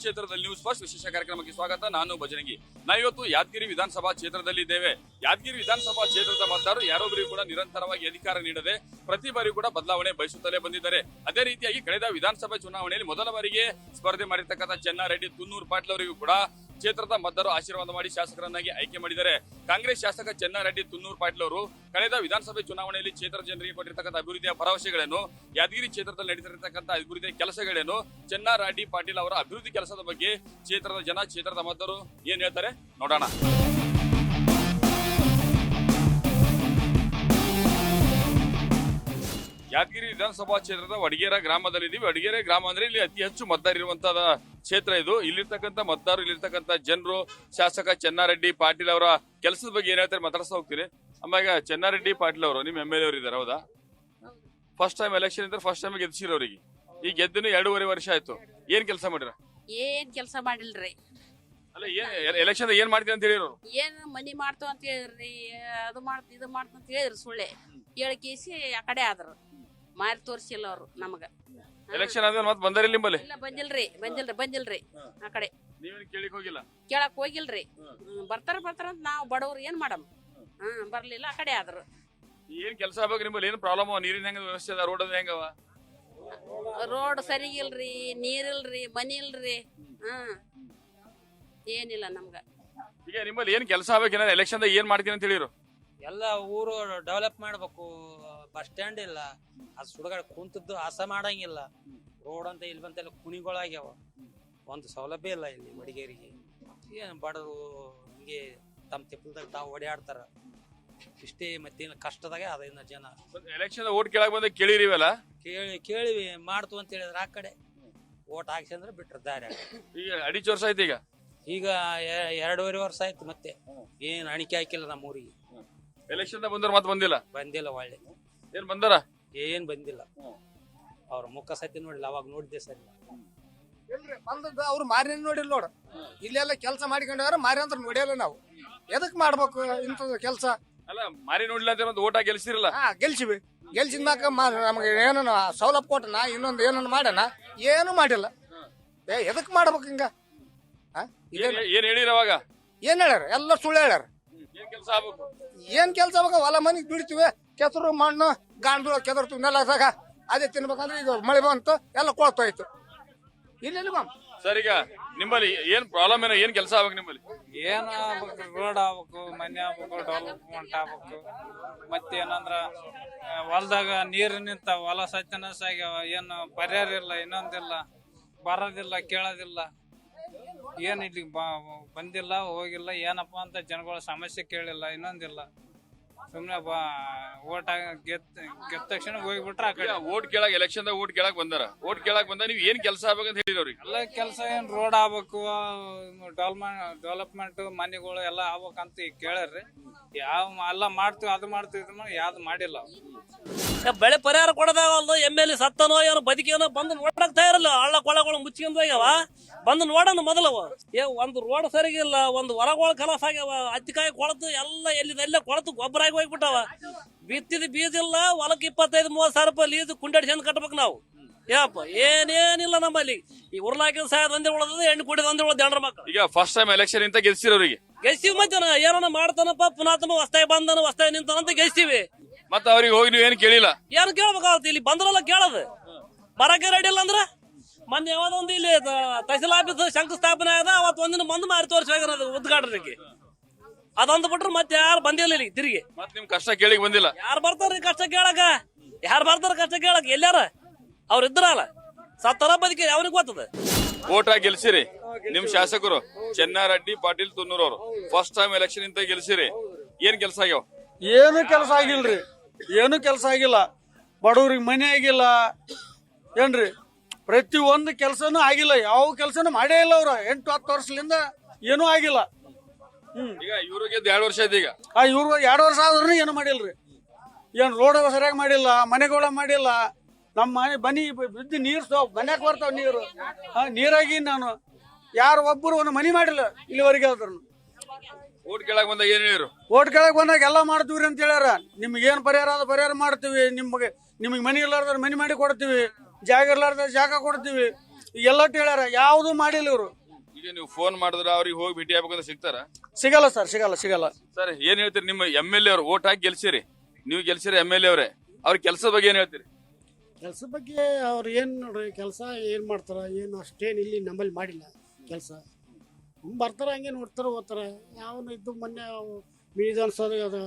ಕ್ಷೇತ್ರದಲ್ಲಿ news first ವಿಶೇಷ ಕಾರ್ಯಕ್ರಮಕ್ಕೆ ಸ್ವಾಗತ. ನಾನು ಭಜನಗಿ. ನಾವಿವತ್ತು ಯಾದಗಿರಿ ವಿಧಾನಸಭಾ ಕ್ಷೇತ್ರದಲ್ಲಿ ಇದ್ದೇವೆ. ಯಾದಗಿರಿ ವಿಧಾನಸಭಾ ಕ್ಷೇತ್ರದ ಮತದಾರರು ಯಾರೊಬ್ಬರಿಗೂ ಕೂಡ ನಿರಂತರವಾಗಿ ಅಧಿಕಾರ ನೀಡದೆ ಪ್ರತಿ ಬಾರಿ ಕೂಡ ಬದಲಾವಣೆ ಬಯಸುತ್ತಲೇ ಬಂದಿದ್ದಾರೆ. ಅದೇ ರೀತಿಯಾಗಿ ಕಳೆದ ವಿಧಾನಸಭಾ ಚುನಾವಣೆಯಲ್ಲಿ ಮೊದಲ ಬಾರಿಗೆ ಸ್ಪರ್ಧೆ ಮಾಡಿರ್ತಕ್ಕಂಥ ಚೆನ್ನಾರೆಡ್ಡಿ ತುನ್ನೂರು ಪಾಟೀಲ್ ಅವರಿಗೂ ಕೂಡ ಕ್ಷೇತ್ರದ ಮತದಾರರು ಆಶೀರ್ವಾದ ಮಾಡಿ ಶಾಸಕರನ್ನಾಗಿ ಆಯ್ಕೆ ಮಾಡಿದ್ದಾರೆ. ಕಾಂಗ್ರೆಸ್ ಶಾಸಕ ಚೆನ್ನಾರೆಡ್ಡಿ ತುನ್ನೂರು ಪಾಟೀಲ್ ಅವರು ಕಳೆದ ವಿಧಾನಸಭೆ ಚುನಾವಣೆಯಲ್ಲಿ ಕ್ಷೇತ್ರದ ಜನರಿಗೆ ಕೊಟ್ಟಿರ್ತಕ್ಕಂಥ ಅಭಿವೃದ್ಧಿಯ ಭರವಸೆಗಳೇನು, ಯಾದಗಿರಿ ಕ್ಷೇತ್ರದಲ್ಲಿ ನಡೀತಿರ್ತಕ್ಕಂಥ ಅಭಿವೃದ್ಧಿಯ ಕೆಲಸಗಳೇನು, ಚೆನ್ನಾರೆಡ್ಡಿ ಪಾಟೀಲ್ ಅವರ ಅಭಿವೃದ್ಧಿ ಕೆಲಸದ ಬಗ್ಗೆ ಕ್ಷೇತ್ರದ ಜನ, ಕ್ಷೇತ್ರದ ಮತದಾರರು ಏನ್ ಹೇಳ್ತಾರೆ ನೋಡೋಣ. ಯಾದಗಿರಿ ವಿಧಾನಸಭಾ ಕ್ಷೇತ್ರದ ವಡಗೇರ ಗ್ರಾಮದಲ್ಲಿದ್ದೀವಿ. ವಡಗೇರ ಗ್ರಾಮ ಅಂದ್ರೆ ಇಲ್ಲಿ ಅತಿ ಹೆಚ್ಚು ಮತದಾರ ಇರುವಂತಹ ಕ್ಷೇತ್ರ ಇದು. ಇಲ್ಲಿರ್ತಕ್ಕಂಥ ಮತದಾರರು, ಇಲ್ಲಿರ್ತಕ್ಕಂಥ ಜನರು ಶಾಸಕ ಚೆನ್ನಾರೆಡ್ಡಿ ಪಾಟೀಲ್ ಅವರ ಕೆಲಸದ ಬಗ್ಗೆ ಏನ್ ಹೇಳ್ತಾರೆ ಮಾತಾಡ್ತಾ ಹೋಗ್ತೀರಿ. ಆಮ್ಯಾಗ ಚೆನ್ನಾರೆಡ್ಡಿ ಪಾಟೀಲ್ ಅವರು ನಿಮ್ MLA ಅವರು ಇದಾರೆ, ಹೌದಾ? ಫಸ್ಟ್ ಟೈಮ್ ಎಲೆಕ್ಷನ್ ಇದ್ರೆ ಫಸ್ಟ್ ಟೈಮ್ ಗೆದ್ಸಿರೋರಿಗೆ ಈಗ ಗೆದ್ದು 2.5 ವರ್ಷ ಆಯ್ತು. ಏನ್ ಕೆಲಸ ಮಾಡಿರ? ಏನ್ ಕೆಲಸ ಮಾಡಿಲ್ರಿ. ಅಲ್ಲ ಏನ್ ಎಲೆಕ್ಷನ್ ಏನ್ ಮಾಡ್ತೀವಿ ಅಂತ ಹೇಳಿರೋ? ಏನ್ ಮನಿ ಮಾಡ್ತೇವ ಅಂತ ಹೇಳಿದ್ರಿ, ಅದು ಮಾಡ್ತ ಇದು ಮಾಡ್ತ ಅಂತ ಹೇಳಿದ್ರಿ. ಸುಳ್ಳೆ ಕೇಳಿಕೇಸಿ ಆ ಕಡೆ ಆದ್ರು, ಮಾರಿ ತೋರ್ಸಿಲ್ಲ ಅವ್ರು ನಮಗ. ಎಲೆಕ್ಷನ್ ಆದ್ಮೇಲೆ ಮತ್ತೆ ಬಂದಾರ ನಿಮ್ಮಲ್ಲಿ? ಇಲ್ಲ ಬಂದಿಲ್ರಿ ಆ ಕಡೆ. ನೀವೇನ್ ಕೇಳಿಕ್ ಹೋಗಿಲ್ಲ? ಕೇಳಕ್ ಹೋಗಿಲ್ರಿ. ಬರ್ತಾರ ಅಂತ ನಾವ್ ಬಡವ್ರು ಏನ್ ಮಾಡಮ್. ಬರ್ಲಿಲ್ಲ, ಆ ಕಡೆ ಆದ್ರು. ಏನ್ ಕೆಲಸ ಆಗ್ಬೇಕು ನಿಮ್ಮಲ್ಲಿ? ಏನ್ ಪ್ರಾಬ್ಲಮ್? ನೀರಿನ ಹೆಂಗ ವ್ಯವಸ್ಥೆ ಅದ? ರೋಡ್ ಹೆಂಗವ? ರೋಡ್ ಸರಿಗಿಲ್ರಿ, ನೀರಿಲ್ರಿ, ಮನಿ ಇಲ್ರಿ. ಏನಿಲ್ಲ ನಮ್ಗ. ಈಗ ನಿಮ್ಮಲ್ಲಿ ಏನ್ ಕೆಲಸ ಆಗ್ಬೇಕು? ಎಲೆಕ್ಷನ್ ಏನ್ ಮಾಡ್ತೀನಿ ಅಂತ ಹೇಳಿರು? ಎಲ್ಲ ಊರು ಡೆವಲಪ್ ಮಾಡ್ಬೇಕು. ಬಸ್ ಸ್ಟ್ಯಾಂಡ್ ಇಲ್ಲ, ಅದು ಸುಡಗಾಡ ಕುಂತದ್ದು ಹಸ ಮಾಡಂಗಿಲ್ಲ. ರೋಡ್ ಅಂತ ಇಲ್ಲಿ ಬಂತೆಲ್ಲ ಕುಣಿಗಳಾಗ್ಯಾವ. ಒಂದು ಸೌಲಭ್ಯ ಇಲ್ಲ ಇಲ್ಲಿ ಮಡಿಗೇರಿಗೆ. ಏನು ಬಡವರು ಹಿಂಗೆ ತಮ್ಮ ತಿಪ್ಪಲ್ದಾಗ ತಾವು ಓಡಾಡ್ತಾರ ಇಷ್ಟೇ. ಮತ್ತೇನು ಕಷ್ಟದಾಗ ಅದನ್ನ ಜನ ಎಲೆಕ್ಷನ್ ಓಟ್ ಕೇಳಕ್ ಬಂದ ಕೇಳಿರಿವಲ್ಲ? ಕೇಳಿವಿ ಮಾಡ್ತು ಅಂತ ಹೇಳಿದ್ರೆ ಆ ಕಡೆ ಓಟ್ ಹಾಕ್ಸಿ ಅಂದ್ರೆ ಬಿಟ್ರ ದಾರಿ. ಈಗ 2.5 ವರ್ಷ ಆಯ್ತು. ಈಗ 2.5 ವರ್ಷ ಆಯ್ತು. ಮತ್ತೆ ಏನ್ ಅಣಿಕೆ ಹಾಕಿಲ್ಲ ನಮ್ಮ ಊರಿಗೆ. ಎಲೆಕ್ಷನ್ ಬಂದ್ರ ಮತ್ತೆ ಬಂದಿಲ್ಲ ಒಳ್ಳೆ ಏನ್ ಬಂದಾರ? ಏನ್ ಬಂದಿಲ್ಲ. ಅವ್ರ ಮುಖ ಸತಿ ನೋಡಿಲ್ಲ, ಅವಾಗ ನೋಡಿದ್ದೆ ಸರಿ. ಬಂದದ್ದು ಅವ್ರು ಮಾರಿ ನೋಡಿಲ್ಲ ನೋಡ. ಇಲ್ಲೆಲ್ಲ ಕೆಲಸ ಮಾಡಿಕೊಂಡವ್ರ ಮಾರಿ ಅಂತ ನೋಡಿಯಲ್ಲ ನಾವು. ಎದಕ್ ಮಾಡ್ಬೇಕು ಇಂಥದ್ದು ಕೆಲಸ? ಅಲ್ಲ ಮಾರಿ ನೋಡಿಲ್ಲ ಅಂತ ಓಟ್ ಹಾಕಿ ಗೆಲ್ಸಿರಲ್ಲ? ಗೆಲ್ಸಿವಿ. ಗೆಲ್ಸಿದ್ಮ್ಯಾಕ ನಮಗೆ ಏನನ್ನ ಸೌಲಭ್ಯ ಕೊಟ್ಟನ, ಇನ್ನೊಂದು ಏನನ್ನ ಮಾಡನ? ಏನು ಮಾಡಿಲ್ಲ. ಎದಕ್ ಮಾಡ್ಬೇಕು ಹಿಂಗ? ಏನ್ ಹೇಳಿರ ಅವಾಗ? ಏನ್ ಹೇಳ್ಯಾರ? ಎಲ್ಲ ಸುಳ್ಳು ಹೇಳ್ಯಾರ. ಏನ್ ಕೆಲ್ಸ ಆಗ್ಬೇಕು? ಹೊಲ ಮನಿಗ್ ಬಿಡ್ತೀವಿ, ಕೆಸರು ಮಣ್ಣು ಗಾಂಡು ಕೆದರ್ತೀವಿ ನೆಲದಾಗ. ಅದೇ ತಿನ್ಬೇಕಂದ್ರೆ ಈಗ ಮಳೆ ಬಂತು, ಎಲ್ಲ ಕೊಳ್ತೋಯ್ತು. ಇಲ್ಲ ಸರ್, ಈಗ ನಿಮ್ಮಲ್ಲಿ ಏನ್ ಪ್ರಾಬ್ಲಮ್ ಏನೋ? ಏನ್ ಕೆಲಸ ಆಗ್ಬೇಕು ನಿಮ್ಮಲ್ಲಿ? ಏನ್ ಆಗ್ಬೇಕು? ರೋಡ್ ಆಗ್ಬೇಕು, ಮನೆ ಆಗ್ಬೇಕು, ಡೆವಲಪ್ಮೆಂಟ್ ಆಗ್ಬೇಕು. ಮತ್ತೇನಂದ್ರ ಹೊಲದಾಗ ನೀರು ನಿಂತ ಹೊಲ ಸತ್ಯನಾಶ ಆಗ್ಯಾವ. ಏನು ಪರಿಹಾರ ಇಲ್ಲ, ಇನ್ನೊಂದಿಲ್ಲ, ಬರೋದಿಲ್ಲ, ಕೇಳೋದಿಲ್ಲ. ಏನ್ ಇಲ್ಲಿ ಬಂದಿಲ್ಲ, ಹೋಗಿಲ್ಲ, ಏನಪ್ಪಾ ಅಂತ ಜನಗಳ ಸಮಸ್ಯೆ ಕೇಳಿಲ್ಲ, ಇನ್ನೊಂದಿಲ್ಲ. ಸುಮ್ನೆ ಓಟ್ ಗೆದ್ದ ತಕ್ಷಣ ಹೋಗ್ಬಿಟ್ರ ಆ ಕಡೆ. ಓಟ್ ಕೇಳಕ್ ಎಲೆಕ್ಷನ್ ಓಟ್ ಕೇಳಕ್ ಬಂದಾರ. ಓಟ್ ಕೇಳಕ್ ಬಂದ ನೀವ್ ಏನ್ ಕೆಲಸ ಆಗ್ಬೇಕಂತ ಹೇಳಿರೋರಿಗೆ? ಎಲ್ಲ ಕೆಲಸ ಏನ್ ರೋಡ್ ಆಗ್ಬೇಕು, ಡೆವಲಪ್ಮೆಂಟ್ ಮನೆಗಳು ಎಲ್ಲ ಆಗ್ಬೇಕಂತ ಕೇಳ್ರಿ. ಯಾವ ಎಲ್ಲ ಮಾಡ್ತೀವಿ, ಅದು ಮಾಡ್ತೀವಿ, ಯಾವ್ದು ಮಾಡಿಲ್ಲ. ಬೆಳೆ ಪರಿಹಾರ ಕೊಡೋದಾಗಲ್ದು. MLA ಸತ್ತನೋ ಏನೋ ಬದುಕೇನೋ ಬಂದು ನೋಡಕ್ ತಯಾರಿಲ್ಲ. ಹಳ್ಳ ಕೊಳಗಳು ಮುಚ್ಚಿಕೊಂಡ್ ಹೋಗ್ಯಾವ. ಬಂದು ನೋಡೋಣ ಮೊದಲವ. ಒಂದು ರೋಡ್ ಸರಿಗಿಲ್ಲ, ಒಂದು ಹೊಲಗಳು ಕಲಾಸ ಆಗ್ಯಾವ. ಹತ್ತಿಕಾಯಿ ಕೊಳತು ಎಲ್ಲ ಎಲ್ಲಿದೆಲ್ಲ ಕೊಳತು ಗೊಬ್ಬರ ಆಗಿ ಹೋಗ್ಬಿಟ್ಟಾವ. ಬಿತ್ತಿದ ಬೀಜ ಇಲ್ಲ. ಹೊಲಕ್ಕೆ 25-30 ಸಾವಿರ ರೂಪಾಯಿ ಲೀಸ್ ಕುಂಡಾಡಿ ಚೆಂದ ಕಟ್ಬೇಕು ನಾವು. ಯಪ್ಪ ಏನೇನಿಲ್ಲ ನಮ್ಮಲ್ಲಿ. ಈ ಉರ್ಲಾಕಿನ ಸಾಯದ್ ಒಂದೇ ಉಳದ, ಎಣ್ಣೆ ಕುಡಿದ ಒಂದೇ ಉಳದ ಹೆಣ್ರ ಮಕ್ಕಳು. ಈಗ ಫಸ್ಟ್ ಟೈಮ್ ಎಲೆಕ್ಷನ್ ಇಂತ ಗೆಲ್ಸಿರೋರಿಗೆ ಗೆಲ್ಸಿವಿ. ಮಧ್ಯಾಹ್ನ ಏನನ್ನ ಮಾಡ್ತಾನಪ್ಪ, ಪುನಾತನ ಹೊಸ್ತಾಗಿ ಬಂದನ, ಹೊಸ್ತಾಗಿ ನಿಂತಾನಂತ ಗೆಲ್ಸಿವಿ. ಮತ್ತ ಅವ್ರಿಗೆ ಹೋಗಿ ನೀವ್ ಏನ್ ಕೇಳಿಲ್ಲ? ಏನು ಕೇಳ್ಬೇಕಾಗತ್ತೆ? ಇಲ್ಲಿ ಬಂದ್ರಲ್ಲ ಕೇಳೋದು. ಬರಕ್ಕೆ ರೆಡಿ ಇಲ್ಲ ಅಂದ್ರ ಮೊನ್ನೆ ಯಾವ್ದೊಂದು ಇಲ್ಲಿ ತಹಸೀಲ್ ಆಫೀಸ್ ಶಂಕುಸ್ಥಾಪನೆ ಆದ, ಅವತ್ತು ಒಂದಿನ ಬಂದು ಮಾರಿ ತೋರಿಸಿ ಹೋಗ್ಯಾರ ಉದ್ಘಾಟನೆಗೆ. ಅದೊಂದು ಬಿಟ್ರೆ ಮತ್ತೆ ಯಾರು ಬಂದಿಲ್ಲ ಇಲ್ಲಿ ತಿರುಗಿ. ಮತ್ ನಿಮ್ ಕಷ್ಟ ಕೇಳಿಕ್ ಬಂದಿಲ್ಲ? ಯಾರು ಬರ್ತಾರ ಕಷ್ಟ ಕೇಳಕ? ಯಾರು ಬರ್ತಾರ ಕಷ್ಟ ಕೇಳಕ್? ಎಲ್ಲಾರ ಅವ್ರ ಇದ್ರಲ್ಲ, ಸತ್ತರ ಬದುಕಿ ಅವ್ರಿಗೆ ಗೊತ್ತದ. ಓಟ್ ಹಾಕಿ ಗೆಲ್ಸಿರಿ ನಿಮ್ ಶಾಸಕರು ಚೆನ್ನಾರೆಡ್ಡಿ ಪಾಟೀಲ್ ತುನ್ನೂರು ಅವರು. ಫಸ್ಟ್ ಟೈಮ್ ಎಲೆಕ್ಷನ್ ಇಂತ ಗೆಲ್ಸಿರಿ. ಏನ್ ಕೆಲಸ ಆಗ್ಯಾವ? ಏನು ಕೆಲಸ ಆಗಿಲ್ರಿ. ಏನು ಕೆಲಸ ಆಗಿಲ್ಲ. ಬಡವ್ರಿಗೆ ಮನೆ ಆಗಿಲ್ಲ ಏನ್ರಿ. ಪ್ರತಿ ಒಂದು ಕೆಲಸನೂ ಆಗಿಲ್ಲ. ಯಾವ ಕೆಲಸನೂ ಮಾಡೇ ಇಲ್ಲ ಅವ್ರ 8-10 ವರ್ಷದಿಂದ. ಏನೂ ಆಗಿಲ್ಲ. ಈಗ ಇವ್ರಿಗೆ 2 ವರ್ಷ ಆಯ್ತು. ಈಗ ಇವ್ರು 2 ವರ್ಷ ಆದ್ರೂ ಏನು ಮಾಡಿಲ್ರಿ. ಏನ್ ರೋಡ್ ಸರಿಯಾಗಿ ಮಾಡಿಲ್ಲ, ಮನೆಗಳ ಮಾಡಿಲ್ಲ. ನಮ್ಮ ಮನೆ ಬನ್ನಿ ಬಿದ್ದು ನೀರು ಮನ್ಯಾಗ ಬರ್ತಾವ ನೀರು. ನೀರಾಗಿ ನಾನು ಯಾರು ಒಬ್ಬರು ಒಂದು ಮನಿ ಮಾಡಿಲ್ಲ ಇಲ್ಲಿವರೆಗೆ. ಆದ್ರೂ ಓಟ್ ಕೇಳಕ್ ಬಂದಾಗ ಏನ್ ಹೇಳಿರು? ಓಟ್ ಕೇಳಕ್ ಬಂದಾಗ ಎಲ್ಲ ಮಾಡ್ತೀವ್ರಿ ಅಂತ ಹೇಳ್ಯಾರ. ನಿಮ್ಗೆ ಏನ್ ಪರಿಹಾರ ಅದ ಪರಿಹಾರ ಮಾಡ್ತೀವಿ. ನಿಮ್ಗೆ ಮನಿ ಇರ್ಲಾರ್ದಾರ ಮನಿ ಮಾಡಿ ಕೊಡ್ತೀವಿ, ಜಾಗ ಇರ್ಲಾರ್ದ ಜಾಗ ಕೊಡ್ತೀವಿ. ಎಲ್ಲಟ್ಟು ಹೇಳ್ಯಾರ, ಯಾವುದು ಮಾಡಿಲ್ಲ ಇವರು. ಈಗ ನೀವು ಫೋನ್ ಮಾಡಿದ್ರೆ ಅವ್ರಿಗೆ ಹೋಗಿ ಭೇಟಿ ಆಗ್ಬೇಕಂದ್ರೆ ಸಿಗ್ತಾರ? ಸಿಗಲ್ಲ ಸರ್, ಸಿಗಲ್ಲ. ಸರ್ ಏನ್ ಹೇಳ್ತೀರಿ? ನಿಮ್ಮ MLA ಅವ್ರು ಓಟ್ ಹಾಕಿ ಗೆಲ್ಸಿರಿ, ನೀವು ಗೆಲ್ಸಿರಿ MLA ಅವರೇ, ಅವ್ರ ಕೆಲಸದ ಬಗ್ಗೆ ಏನ್ ಹೇಳ್ತೀರಿ? ಕೆಲಸ ಬಗ್ಗೆ ಅವ್ರು ಏನು ನೋಡ್ರಿ, ಕೆಲಸ ಏನು ಮಾಡ್ತಾರ, ಏನು ಅಷ್ಟೇನು ಇಲ್ಲಿ ನಮ್ಮಲ್ಲಿ ಮಾಡಿಲ್ಲ ಕೆಲಸ. ಬರ್ತಾರ, ಹಂಗೆ ನೋಡ್ತಾರ, ಹೋಗ್ತಾರ. ಯಾವನು ಇದ್ದು ಮೊನ್ನೆ ವಿಧಾನಸೌಧ ಅದು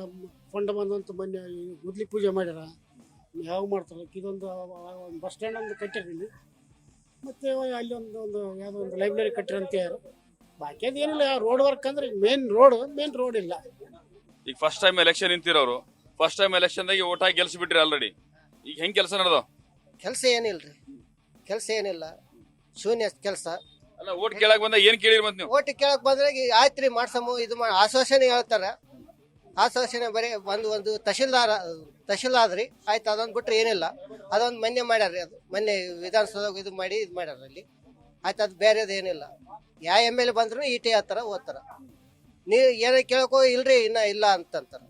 ಫಂಡ್ ಬಂದಂತ ಮೊನ್ನೆ ಗುದ್ಲಿ ಪೂಜೆ ಮಾಡ್ಯಾರ. ಯಾವ ಮಾಡ್ತಾರ, ಇದೊಂದು ಬಸ್ ಸ್ಟ್ಯಾಂಡ್ ಒಂದು ಕಟ್ಟ್ಯಾರ ಇಲ್ಲಿ, ಮತ್ತೆ ಅಲ್ಲಿ ಒಂದು ಯಾವುದೋ ಒಂದು ಲೈಬ್ರರಿ ಕಟ್ಟ್ಯಾರ ಅಂತ ಯಾರು. ಬಾಕಿ ಅದೇನಿಲ್ಲ, ರೋಡ್ ವರ್ಕ್ ಅಂದ್ರೆ ಮೇನ್ ರೋಡ್ ಇಲ್ಲ. ಈಗ ಫಸ್ಟ್ ಟೈಮ್ ಎಲೆಕ್ಷನ್ ನಿಂತಿರೋರು, ಫಸ್ಟ್ ಟೈಮ್ ಎಲೆಕ್ಷನ್ದಾಗಿ ಓಟ್ ಹಾಕಿ ಗೆಲ್ಸಿಬಿಟ್ರಿ ಆಲ್ರೆಡಿ. ಈಗ ಹೆಂಗ್ ಕೆಲಸ ನಡೆದವ? ಕೆಲಸ ಏನಿಲ್ಲ, ಶೂನ್ಯ ಕೆಲಸ. ಅಲ್ಲ, ಓಟ್ ಕೇಳಕ್ ಬಂದಾಗ ಏನ್ ಕೇಳಿರಿ ಮತ್ತೆ ನೀವು? ಓಟ್ ಕೇಳಕ್ ಬಂದ್ರೆ ಆಯ್ತ್ರಿ ಮಾಡ್ಸಮು ಇದು ಆಶ್ವಾಸನೆ ಹೇಳ್ತಾರ. ಆಶ್ವಾಸನೆ ಬರೀ ಒಂದು ತಹಶೀಲ್ದಾರ್ ರೀ, ಆಯ್ತು. ಅದೊಂದು ಬಿಟ್ರೆ ಏನಿಲ್ಲ. ಅದೊಂದು ಮೊನ್ನೆ ಮಾಡ್ಯಾರ್ರಿ, ಅದು ಮೊನ್ನೆ ವಿಧಾನಸೌಧ ಇದು ಮಾಡ್ಯಾರ ಅಲ್ಲಿ, ಆಯ್ತು. ಅದು ಬೇರೆದು ಏನಿಲ್ಲ. ಯಾವ MLA ಬಂದ್ರು ಈಟೆ ಹೇಳ್ತಾರ, ಓದ್ತಾರ. ನೀವು ಏನ ಕೇಳಕೋ ಇಲ್ರಿ, ಇಲ್ಲ ಅಂತಂತಾರ.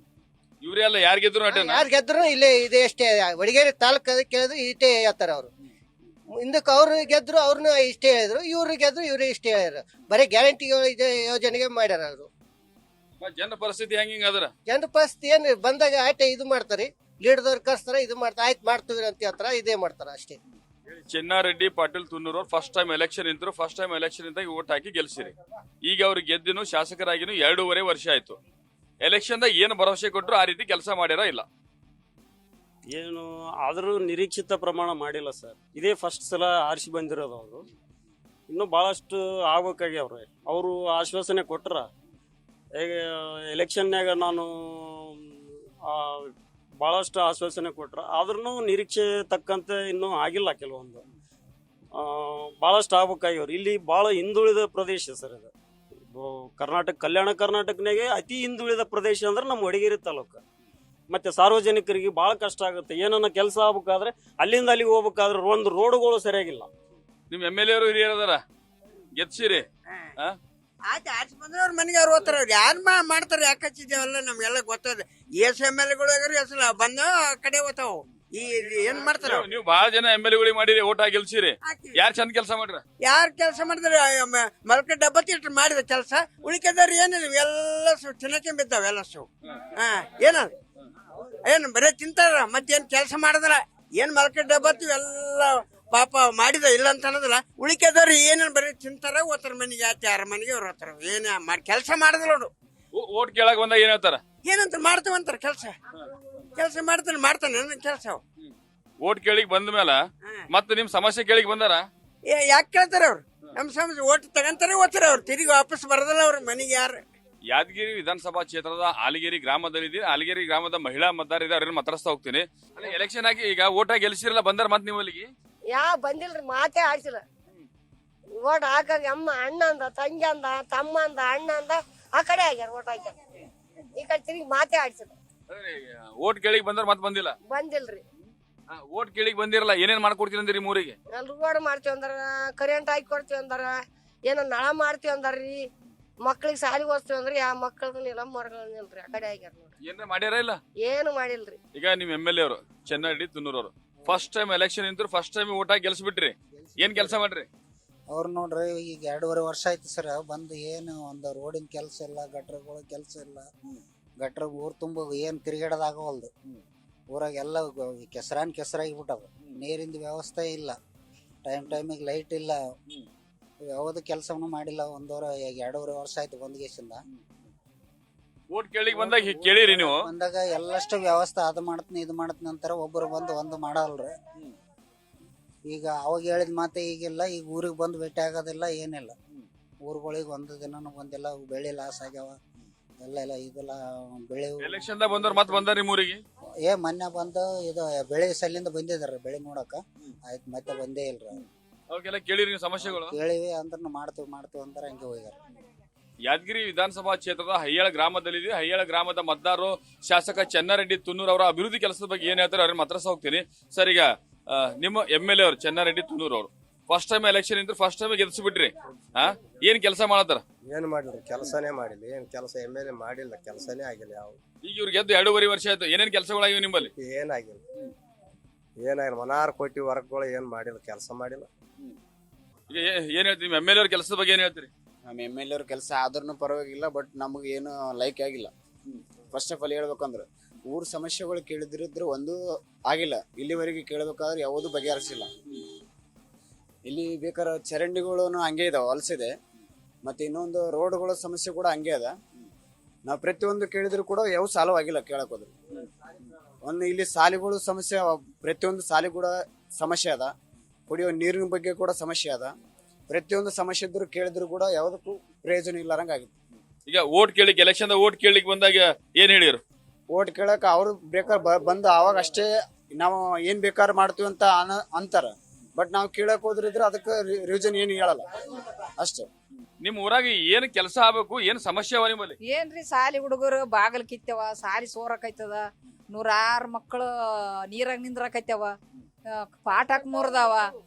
ಇವ್ರೇ ಅಲ್ಲ, ಯಾರು ಗೆದ್ರು ನಟನ? ಯಾರು ಗೆದ್ರು ಇಲ್ಲೇ ಇದೆ ಅಷ್ಟೇ. ವಡಗೇರಿ ತಾಲೂಕು ಕೇಳಿದ್ರು ಈಟೆ ಹೇಳ್ತಾರ ಅವ್ರು. ಹಿಂದಕ್ಕೆ ಅವ್ರು ಗೆದ್ರು, ಅವ್ರನ್ನ ಇಷ್ಟೇ ಹೇಳಿದ್ರು. ಇವ್ರು ಗೆದ್ರು, ಇವ್ರು ಇಷ್ಟೇ ಹೇಳಿದ್ರು. ಬರೀ ಗ್ಯಾರಂಟಿ ಯೋಜನೆಗೆ ಮಾಡ್ಯಾರ ಅವರು. ಜನರ ಪರಿಸ್ಥಿತಿ ಹೆಂಗ ಅದ್ರ? ಜನರ ಪರಿಸ್ಥಿತಿ ಏನ್ ಬಂದಾಗ ಆಯ್ತು ಇದು ಮಾಡ್ತಾರೆ, ಲೀಡರ್ದವ್ರು ಕರ್ಸ್ತಾರ, ಇದು ಮಾಡ್ತಾರೆ, ಆಯ್ತು ಮಾಡ್ತೀವಿ ಅಂತ ಹೇಳ್ತಾರ, ಇದೇ ಮಾಡ್ತಾರ ಅಷ್ಟೇ. ಚೆನ್ನಾರೆಡ್ಡಿ ಪಾಟೀಲ್ ತುನ್ನೂರ್ ಅವ್ರು ಫಸ್ಟ್ ಟೈಮ್ ಎಲೆಕ್ಷನ್ ನಿಂತರು. ಫಸ್ಟ್ ಟೈಮ್ ಎಲೆಕ್ಷನ್ ಇಂದಾಗ ಓಟ್ ಹಾಕಿ ಗೆಲ್ಸಿರಿ. ಈಗ ಅವ್ರು ಗೆದ್ದಿನು ಶಾಸಕರಾಗಿನು 2.5 ವರ್ಷ ಆಯ್ತು. ಎಲೆಕ್ಷನ್ದಾಗ ಏನು ಭರವಸೆ ಕೊಟ್ಟರು ಆ ರೀತಿ ಕೆಲಸ ಮಾಡ್ಯಾರ ಇಲ್ಲ? ಏನು ಆದರೂ ನಿರೀಕ್ಷಿತ ಪ್ರಮಾಣ ಮಾಡಿಲ್ಲ ಸರ್. ಇದೇ ಫಸ್ಟ್ ಸಲ ಆರಿಸಿ ಬಂದಿರೋದು ಅವರು. ಇನ್ನೂ ಭಾಳಷ್ಟು ಆಗ್ಬೇಕಾಗ್ಯಾವ್ರಿ. ಅವರು ಆಶ್ವಾಸನೆ ಕೊಟ್ರ. ಈಗ ಎಲೆಕ್ಷನ್ಯಾಗ ನಾನು ಭಾಳಷ್ಟು ಆಶ್ವಾಸನೆ ಕೊಟ್ರ, ಆದ್ರೂ ನಿರೀಕ್ಷೆ ತಕ್ಕಂತೆ ಇನ್ನೂ ಆಗಿಲ್ಲ. ಕೆಲವೊಂದು ಭಾಳಷ್ಟು ಆಗ್ಬೇಕಾಗ್ಯವ್ರು. ಇಲ್ಲಿ ಭಾಳ ಹಿಂದುಳಿದ ಪ್ರದೇಶ ಸರ್ ಇದು. ಕಲ್ಯಾಣ ಕರ್ನಾಟಕನಾಗೆ ಅತಿ ಹಿಂದುಳಿದ ಪ್ರದೇಶ ಅಂದ್ರೆ ನಮ್ಮ ವಡಗೇರಿ ತಾಲೂಕು. ಮತ್ತೆ ಸಾರ್ವಜನಿಕರಿಗೆ ಭಾಳ ಕಷ್ಟ ಆಗುತ್ತೆ. ಏನನ್ನ ಕೆಲಸ ಆಗ್ಬೇಕಾದ್ರೆ ಅಲ್ಲಿಂದ ಅಲ್ಲಿಗೆ ಹೋಗ್ಬೇಕಾದ್ರೆ ಒಂದು ರೋಡ್ಗಳು ಸರಿಯಾಗಿಲ್ಲ. ನಿಮ್ MLA ಅವರು ಹಿರಿಯರದಾರ, ಗೆದ್ಸಿರಿ. ಆಯ್ತು, ಆಚೆ ಬಂದ್ರೆ ಅವ್ರ ಮನೆಗೆ ಅವ್ರು ಓದ್ತಾರ. ಅವ್ರು ಯಾರು ಮಾಡ್ತಾರೆ, ಯಾಕೆ ಹಚ್ಚಿದ್ದೇವಲ್ಲ ನಮ್ಗೆಲ್ಲ ಗೊತ್ತದ. MLA ಹೆಸರು ಬಂದ ಕಡೆ ಓದ್ತಾವು. ಈ ಏನ್ ಮಾಡ್ತಾರ? ನೀವು ಬಹಳ ಜನ MLA ಮಾಡಿರಿ, ಓಟ್ ಹಾಕಿ ಗೆಲ್ಸಿರಿ. ಯಾರು ಚಂದ ಕೆಲಸ ಮಾಡ್ರ? ಯಾರು ಕೆಲಸ ಮಾಡಿದ್ರೆ ಮಲ್ಕ ಡಬ್ಬತ್ತಿ ಇಟ್ಟು ಮಾಡಿದ ಕೆಲಸ. ಉಳಿಕೆದವ್ರು ಏನಿಲ್ಲ, ಎಲ್ಲ ತಿನ್ನಕ್ಕೆ ಬಿದ್ದಾವ ಎಲ್ಲ. ಏನು ಬರೇ ತಿಂತಾರ, ಮತ್ತೇನ್ ಕೆಲಸ ಮಾಡದ್ರ. ಏನ್ ಮಲ್ಕ ಡಬ್ಬತ್ತಿ ಎಲ್ಲ ಪಾಪ ಮಾಡಿದ ಇಲ್ಲ ಅಂತ ಅನ್ನೋದಿಲ್ಲ. ಉಳಿಕೆದವ್ರು ಏನೇನ್ ಬರೀ ತಿಂತಾರ, ಓದ್ತಾರ ಮನೆಗೆ. ಆಯ್ತು, ಯಾರ ಮನೆಗೆ ಅವ್ರು ಓದ್ತಾರ. ಏನ ಕೆಲಸ ಮಾಡಿದ್ರ ನೋಡು. ಓಟ್ ಕೇಳಕ್ ಬಂದಾಗ ಏನ್ ಹೇಳ್ತಾರ? ಏನಂತ ಮಾಡ್ತೇವಂತಾರ ಕೆಲಸ ಮಾಡ್ತಾನೆ ಕೆಲಸ. ಓಟ್ ಕೇಳಿಕ್ ಬಂದ ಮೇಲೆ ಮತ್ತೆ ನಿಮ್ ಸಮಸ್ಯೆ ಕೇಳಿಕ್ ಬಂದಾರ? ಯಾಕೆ ಕೇಳ್ತಾರ ಅವ್ರು? ನಮ್ ಸಮಸ್ಯೆ ಓಟ್ ತಗಂತಾರೆ, ಓದ್ತಾರ ಅವ್ರು. ತಿರುಗಿ ವಾಪಸ್ ಬರದಲ್ಲ ಅವ್ರ ಮನೆಗೆ ಯಾರು. ಯಾದಗಿರಿ ವಿಧಾನಸಭಾ ಕ್ಷೇತ್ರದ ಆಲಗೇರಿ ಗ್ರಾಮದಲ್ಲಿದ್ದೀನಿ. ಆಲಗೇರಿ ಗ್ರಾಮದ ಮಹಿಳಾ ಮತದಾರ ಇದೆ, ಅವ್ರನ್ನ ಮಾತಾಡ್ಸ್ತಾ ಹೋಗ್ತೀನಿ. ಎಲೆಕ್ಷನ್ ಆಗಿ ಈಗ ಓಟ್ ಆಗಿ ಗೆಲ್ಸಿರಲ್ಲ, ಬಂದಾರ ಮತ್ ನೀವು ಅಲ್ಲಿಗೆ? ಬಂದಿಲ್ರಿ, ಮಾತೇ ಆಡ್ಸಿಲ್ಲ. ಓಟ್ ಹಾಕಾಗ ಅಮ್ಮ ಅಣ್ಣ ಅಂದ, ತಂಗಿ ಅಂದ, ತಮ್ಮ ಅಂದ, ಅಣ್ಣ ಅಂದ, ಆ ಕಡೆ ಆಗ್ಯಾರ ಓಟ್ ಹಾಕ್ಯಾರ. ಈ ಕಡೆ ತಿರುಗಿ ಮಾತೇ ಆಡ್ಸಿಲ್ಲ. ಓಟ್ ಕೇಳಿಕ್ ಬಂದಾರ ಮತ್ ಬಂದಿಲ್ರಿ. ಓಟ್ ಕೇಳಿಕ್ ಬಂದಿರಲ್ಲ, ಏನೇನ್ ಮಾಡ್ಕೊಡ್ತೀರಿ ಅಂದಿರಿ ಮೂರಿಗೆ? ರೋಡ್ ಮಾಡ್ತೀವಿ ಅಂದಾರ, ಕರೆಂಟ್ ಹಾಕಿ ಕೊಡ್ತೀವಿ ಅಂದಾರ, ಏನೋ ನಳ ಮಾಡ್ತೀವಿ ಅಂದಾರ್ರಿ. ಮಕ್ಳಿಗೆ ಸಾಲಿಗೆ ಓದ್ತೀವಿ ಅಂದ್ರಿ, ಆ ಮಕ್ಕಳನ್ನ ಇಲ್ಲ ಮರಗಳನ್ನಿಲ್ರಿ, ಆ ಕಡೆ ಆಗ್ಯಾರ ನೋಡ್ರಿ. ಏನ್ರ ಮಾಡ್ಯಾರ ಇಲ್ಲ? ಏನು ಮಾಡಿಲ್ರಿ. ಈಗ ನಿಮ್ MLA ಅವರು ಚೆನ್ನಾರೆಡ್ಡಿ ತುನ್ನೂರ್ ಅವರು ಫಸ್ಟ್ ಟೈಮ್ ಎಲೆಕ್ಷನ್ ನಿಂತರು, ಫಸ್ಟ್ ಟೈಮ್ ಓಟ್ ಹಾಕಿ ಗೆಲ್ಸ್ಬಿಟ್ರಿ. ಏನ್ ಕೆಲಸ ಮಾಡ್ರಿ ಅವ್ರು? ನೋಡ್ರಿ, ಈಗ 2.5 ವರ್ಷ ಆಯ್ತು ಸರ್ ಬಂದು. ಏನು ಒಂದು ರೋಡಿನ ಕೆಲಸ ಇಲ್ಲ, ಗಟ್ರಗಳ ಕೆಲಸ ಇಲ್ಲ. ಗಟ್ರ ಊರ್ ತುಂಬ ಏನ್ ತಿರುಗಾಡೋದಾಗವಲ್ದು. ಊರಾಗ ಎಲ್ಲ ಕೆಸರಾಗಿಬಿಟ್ಟವ. ನೀರಿಂದ ವ್ಯವಸ್ಥೆ ಇಲ್ಲ, ಟೈಮಿಗೆ ಲೈಟ್ ಇಲ್ಲ, ಯಾವ್ದು ಕೆಲಸವನ್ನು ಮಾಡಿಲ್ಲ. 2.5 ವರ್ಷ ಆಯ್ತು ಬಂದ್ಗೇಸಿಂದ. ಓಟ್ ಕೇಳಿಕ್ ಬಂದಾಗ ಕೇಳಿರಿ ನೀವು? ಬಂದಾಗ ಎಲ್ಲಷ್ಟು ವ್ಯವಸ್ಥೆ ಅದು ಮಾಡ್ತೀನಿ ಇದು ಮಾಡ್ತೀನಿ ಅಂತಾರ, ಒಬ್ಬರು ಬಂದು ಒಂದು ಮಾಡಲ್ರಿ. ಈಗ ಅವಾಗ ಹೇಳಿದ ಮಾತೆ ಈಗಿಲ್ಲ. ಈಗ ಊರಿಗೆ ಬಂದು ಭೇಟಿ ಆಗೋದಿಲ್ಲ, ಏನಿಲ್ಲ. ಊರುಗಳಿಗೆ ಒಂದು ದಿನ ಬಂದಿಲ್ಲ. ಬೆಳೆ ಲಾಸ್ ಆಗ್ಯಾವ ಎಲ್ಲ ಇದೆಲ್ಲ ಬೆಳೆ. ಎಲೆಕ್ಷನ್ ಬಂದವ್ರ ಮತ್ ಬಂದಾರ ನಿಮ್ ಊರಿಗೆ? ಮೊನ್ನೆ ಬಂದು ಇದು ಬೆಳೆ ಸಲಿಂದ ಬಂದಿದಾರ ಬೆಳೆ ನೋಡಕ. ಆಯ್ತು, ಮತ್ತೆ ಬಂದೇ ಇಲ್ರಿ. ಅವಾಗೆಲ್ಲ ಕೇಳಿರಿ ನೀವು ಸಮಸ್ಯೆಗಳು? ಕೇಳಿವಿ ಅಂದ್ರೆ ಮಾಡ್ತೀವಿ ಅಂತಾರ, ಹಂಗೆ ಹೋಗ್ಯಾರ. ಯಾದಗಿರಿ ವಿಧಾನಸಭಾ ಕ್ಷೇತ್ರದ ಹಯ್ಯಾಳ ಗ್ರಾಮದಲ್ಲಿದೆ. ಹಯ್ಯಾಳ ಗ್ರಾಮದ ಮತದಾರರು ಶಾಸಕ ಚೆನ್ನಾರೆಡ್ಡಿ ತುನ್ನೂರ್ ಅವರ ಅಭಿವೃದ್ಧಿ ಕೆಲಸದ ಬಗ್ಗೆ ಏನ್ ಹೇಳ್ತಾರೆ ಅವ್ರನ್ನ ಮಾತ್ರ ಹೋಗ್ತೀನಿ. ಸರ್, ಈಗ ನಿಮ್ಮ MLA ಅವರು ಚೆನ್ನಾರೆಡ್ಡಿ ತುನ್ನೂರ್ ಅವರು ಫಸ್ಟ್ ಟೈಮ್ ಎಲೆಕ್ಷನ್ ಇದ್ರು, ಫಸ್ಟ್ ಟೈಮ್ ಗೆಲ್ಸ್ಬಿಟ್ರಿ. ಏನ್ ಕೆಲಸ ಮಾಡತ್ತಾರ? ಏನ್ ಮಾಡಿಲ್ರಿ, ಕೆಲಸನೇ ಮಾಡಿಲ್ಲ. ಏನ್ ಕೆಲಸ MLA ಮಾಡಿಲ್ಲ, ಕೆಲಸನೇ ಆಗಿಲ್ಲ ಯಾವ. ಈಗ ಇವ್ರು ಗೆದ್ದು 2.5 ವರ್ಷ ಆಯ್ತು. ಏನೇನ್ ಕೆಲಸಗಳಾಗಿವೆ ನಿಮ್ಮಲ್ಲಿ? ಏನಾಗಿಲ್ಲ. ಮನಾರ್ ಕೊಟ್ಟಿ ವರ್ಕ್ಗಳು ಏನ್ ಮಾಡಿಲ್ಲ, ಕೆಲಸ ಮಾಡಿಲ್ಲ. ಈಗ ಏನ್ ಹೇಳ್ತೀರಿ ನಿಮ್ಮ MLA ಅವ್ರ ಕೆಲಸದ ಬಗ್ಗೆ ಏನ್ ಹೇಳ್ತೀರಿ? ನಮ್ಮ MLA ಅವ್ರ ಕೆಲಸ ಆದ್ರೂ ಪರವಾಗಿಲ್ಲ, ಬಟ್ ನಮಗೆ ಏನು ಲೈಕ್ ಆಗಿಲ್ಲ. ಫಸ್ಟ್ ಆಫ್ ಆಲ್ ಹೇಳ್ಬೇಕಂದ್ರೆ ಊರ ಸಮಸ್ಯೆಗಳು ಕೇಳಿದ್ರಿದ್ರು ಒಂದು ಆಗಿಲ್ಲ, ಇಲ್ಲಿವರೆಗೆ ಕೇಳಬೇಕಾದ್ರೆ ಯಾವುದು ಬಗೆಹರಿಸಿಲ್ಲ. ಇಲ್ಲಿ ಬೇಕಾದ್ರೆ ಚರಂಡಿಗಳು ಹಂಗೆ ಇದಾವೆ, ಹೊಲಸಿದೆ. ಮತ್ತೆ ಇನ್ನೊಂದು ರೋಡ್ಗಳ ಸಮಸ್ಯೆ ಕೂಡ ಹಂಗೆ ಅದ. ನಾವು ಪ್ರತಿಯೊಂದು ಕೇಳಿದ್ರು ಕೂಡ ಯಾವ ಸಾಲ್ವ್ ಆಗಿಲ್ಲ ಕೇಳಕ್ ಹೋದ್ರು. ಒಂದು ಇಲ್ಲಿ ಸಾಲಿಗಳು ಸಮಸ್ಯೆ, ಪ್ರತಿಯೊಂದು ಸಾಲಿ ಕೂಡ ಸಮಸ್ಯೆ ಅದ. ಕುಡಿಯೋ ನೀರಿನ ಬಗ್ಗೆ ಕೂಡ ಸಮಸ್ಯೆ ಅದ. ಪ್ರತಿಯೊಂದು ಸಮಸ್ಯೆ ಇದ್ರು ಕೇಳಿದ್ರು ಕೂಡ ಯಾವುದಕ್ಕೂ ಪ್ರಯೋಜನ ಇಲ್ಲಾರಂಗ ಆಗಿತ್ತು. ಈಗ ಓಟ್ ಕೇಳಿಕ್ ಎಲೆಕ್ಷನ್ ಓಟ್ ಕೇಳಿಕ್ ಬಂದಾಗ ಏನ್ ಹೇಳಿರು? ಓಟ್ ಕೇಳಕ್ ಅವ್ರು ಬೇಕಾದ್ರೆ ಬಂದು ಅವಾಗ ಅಷ್ಟೇ ನಾವು ಏನ್ ಬೇಕಾದ್ರೆ ಮಾಡ್ತೀವಿ ಅಂತ ಅಂತಾರ. ಬಟ್ ನಾವು ಕೇಳಕ್ ಹೋದ್ರಿದ್ರೆ ಅದಕ್ಕೆ ರೀಸನ್ ಏನು ಹೇಳಲ್ಲ ಅಷ್ಟೇ. ನಿಮ್ ಊರಾಗ ಏನ್ ಕೆಲಸ ಆಗ್ಬೇಕು, ಏನ್ ಸಮಸ್ಯೆ ಅವ ನಿಮ್ಮಲ್ಲಿ? ಏನ್ರಿ ಸಾಲಿ ಹುಡುಗರು ಬಾಗಲ್ ಕಿತ್ತವ, ಸಾಲಿ ಸೋರಕೈತದ, 106 ಮಕ್ಕಳು ನೀರಾಗ ನಿಂದ್ರಕೈತವ, ಪಾಠಕ್ ಮುರ್ದಾವ,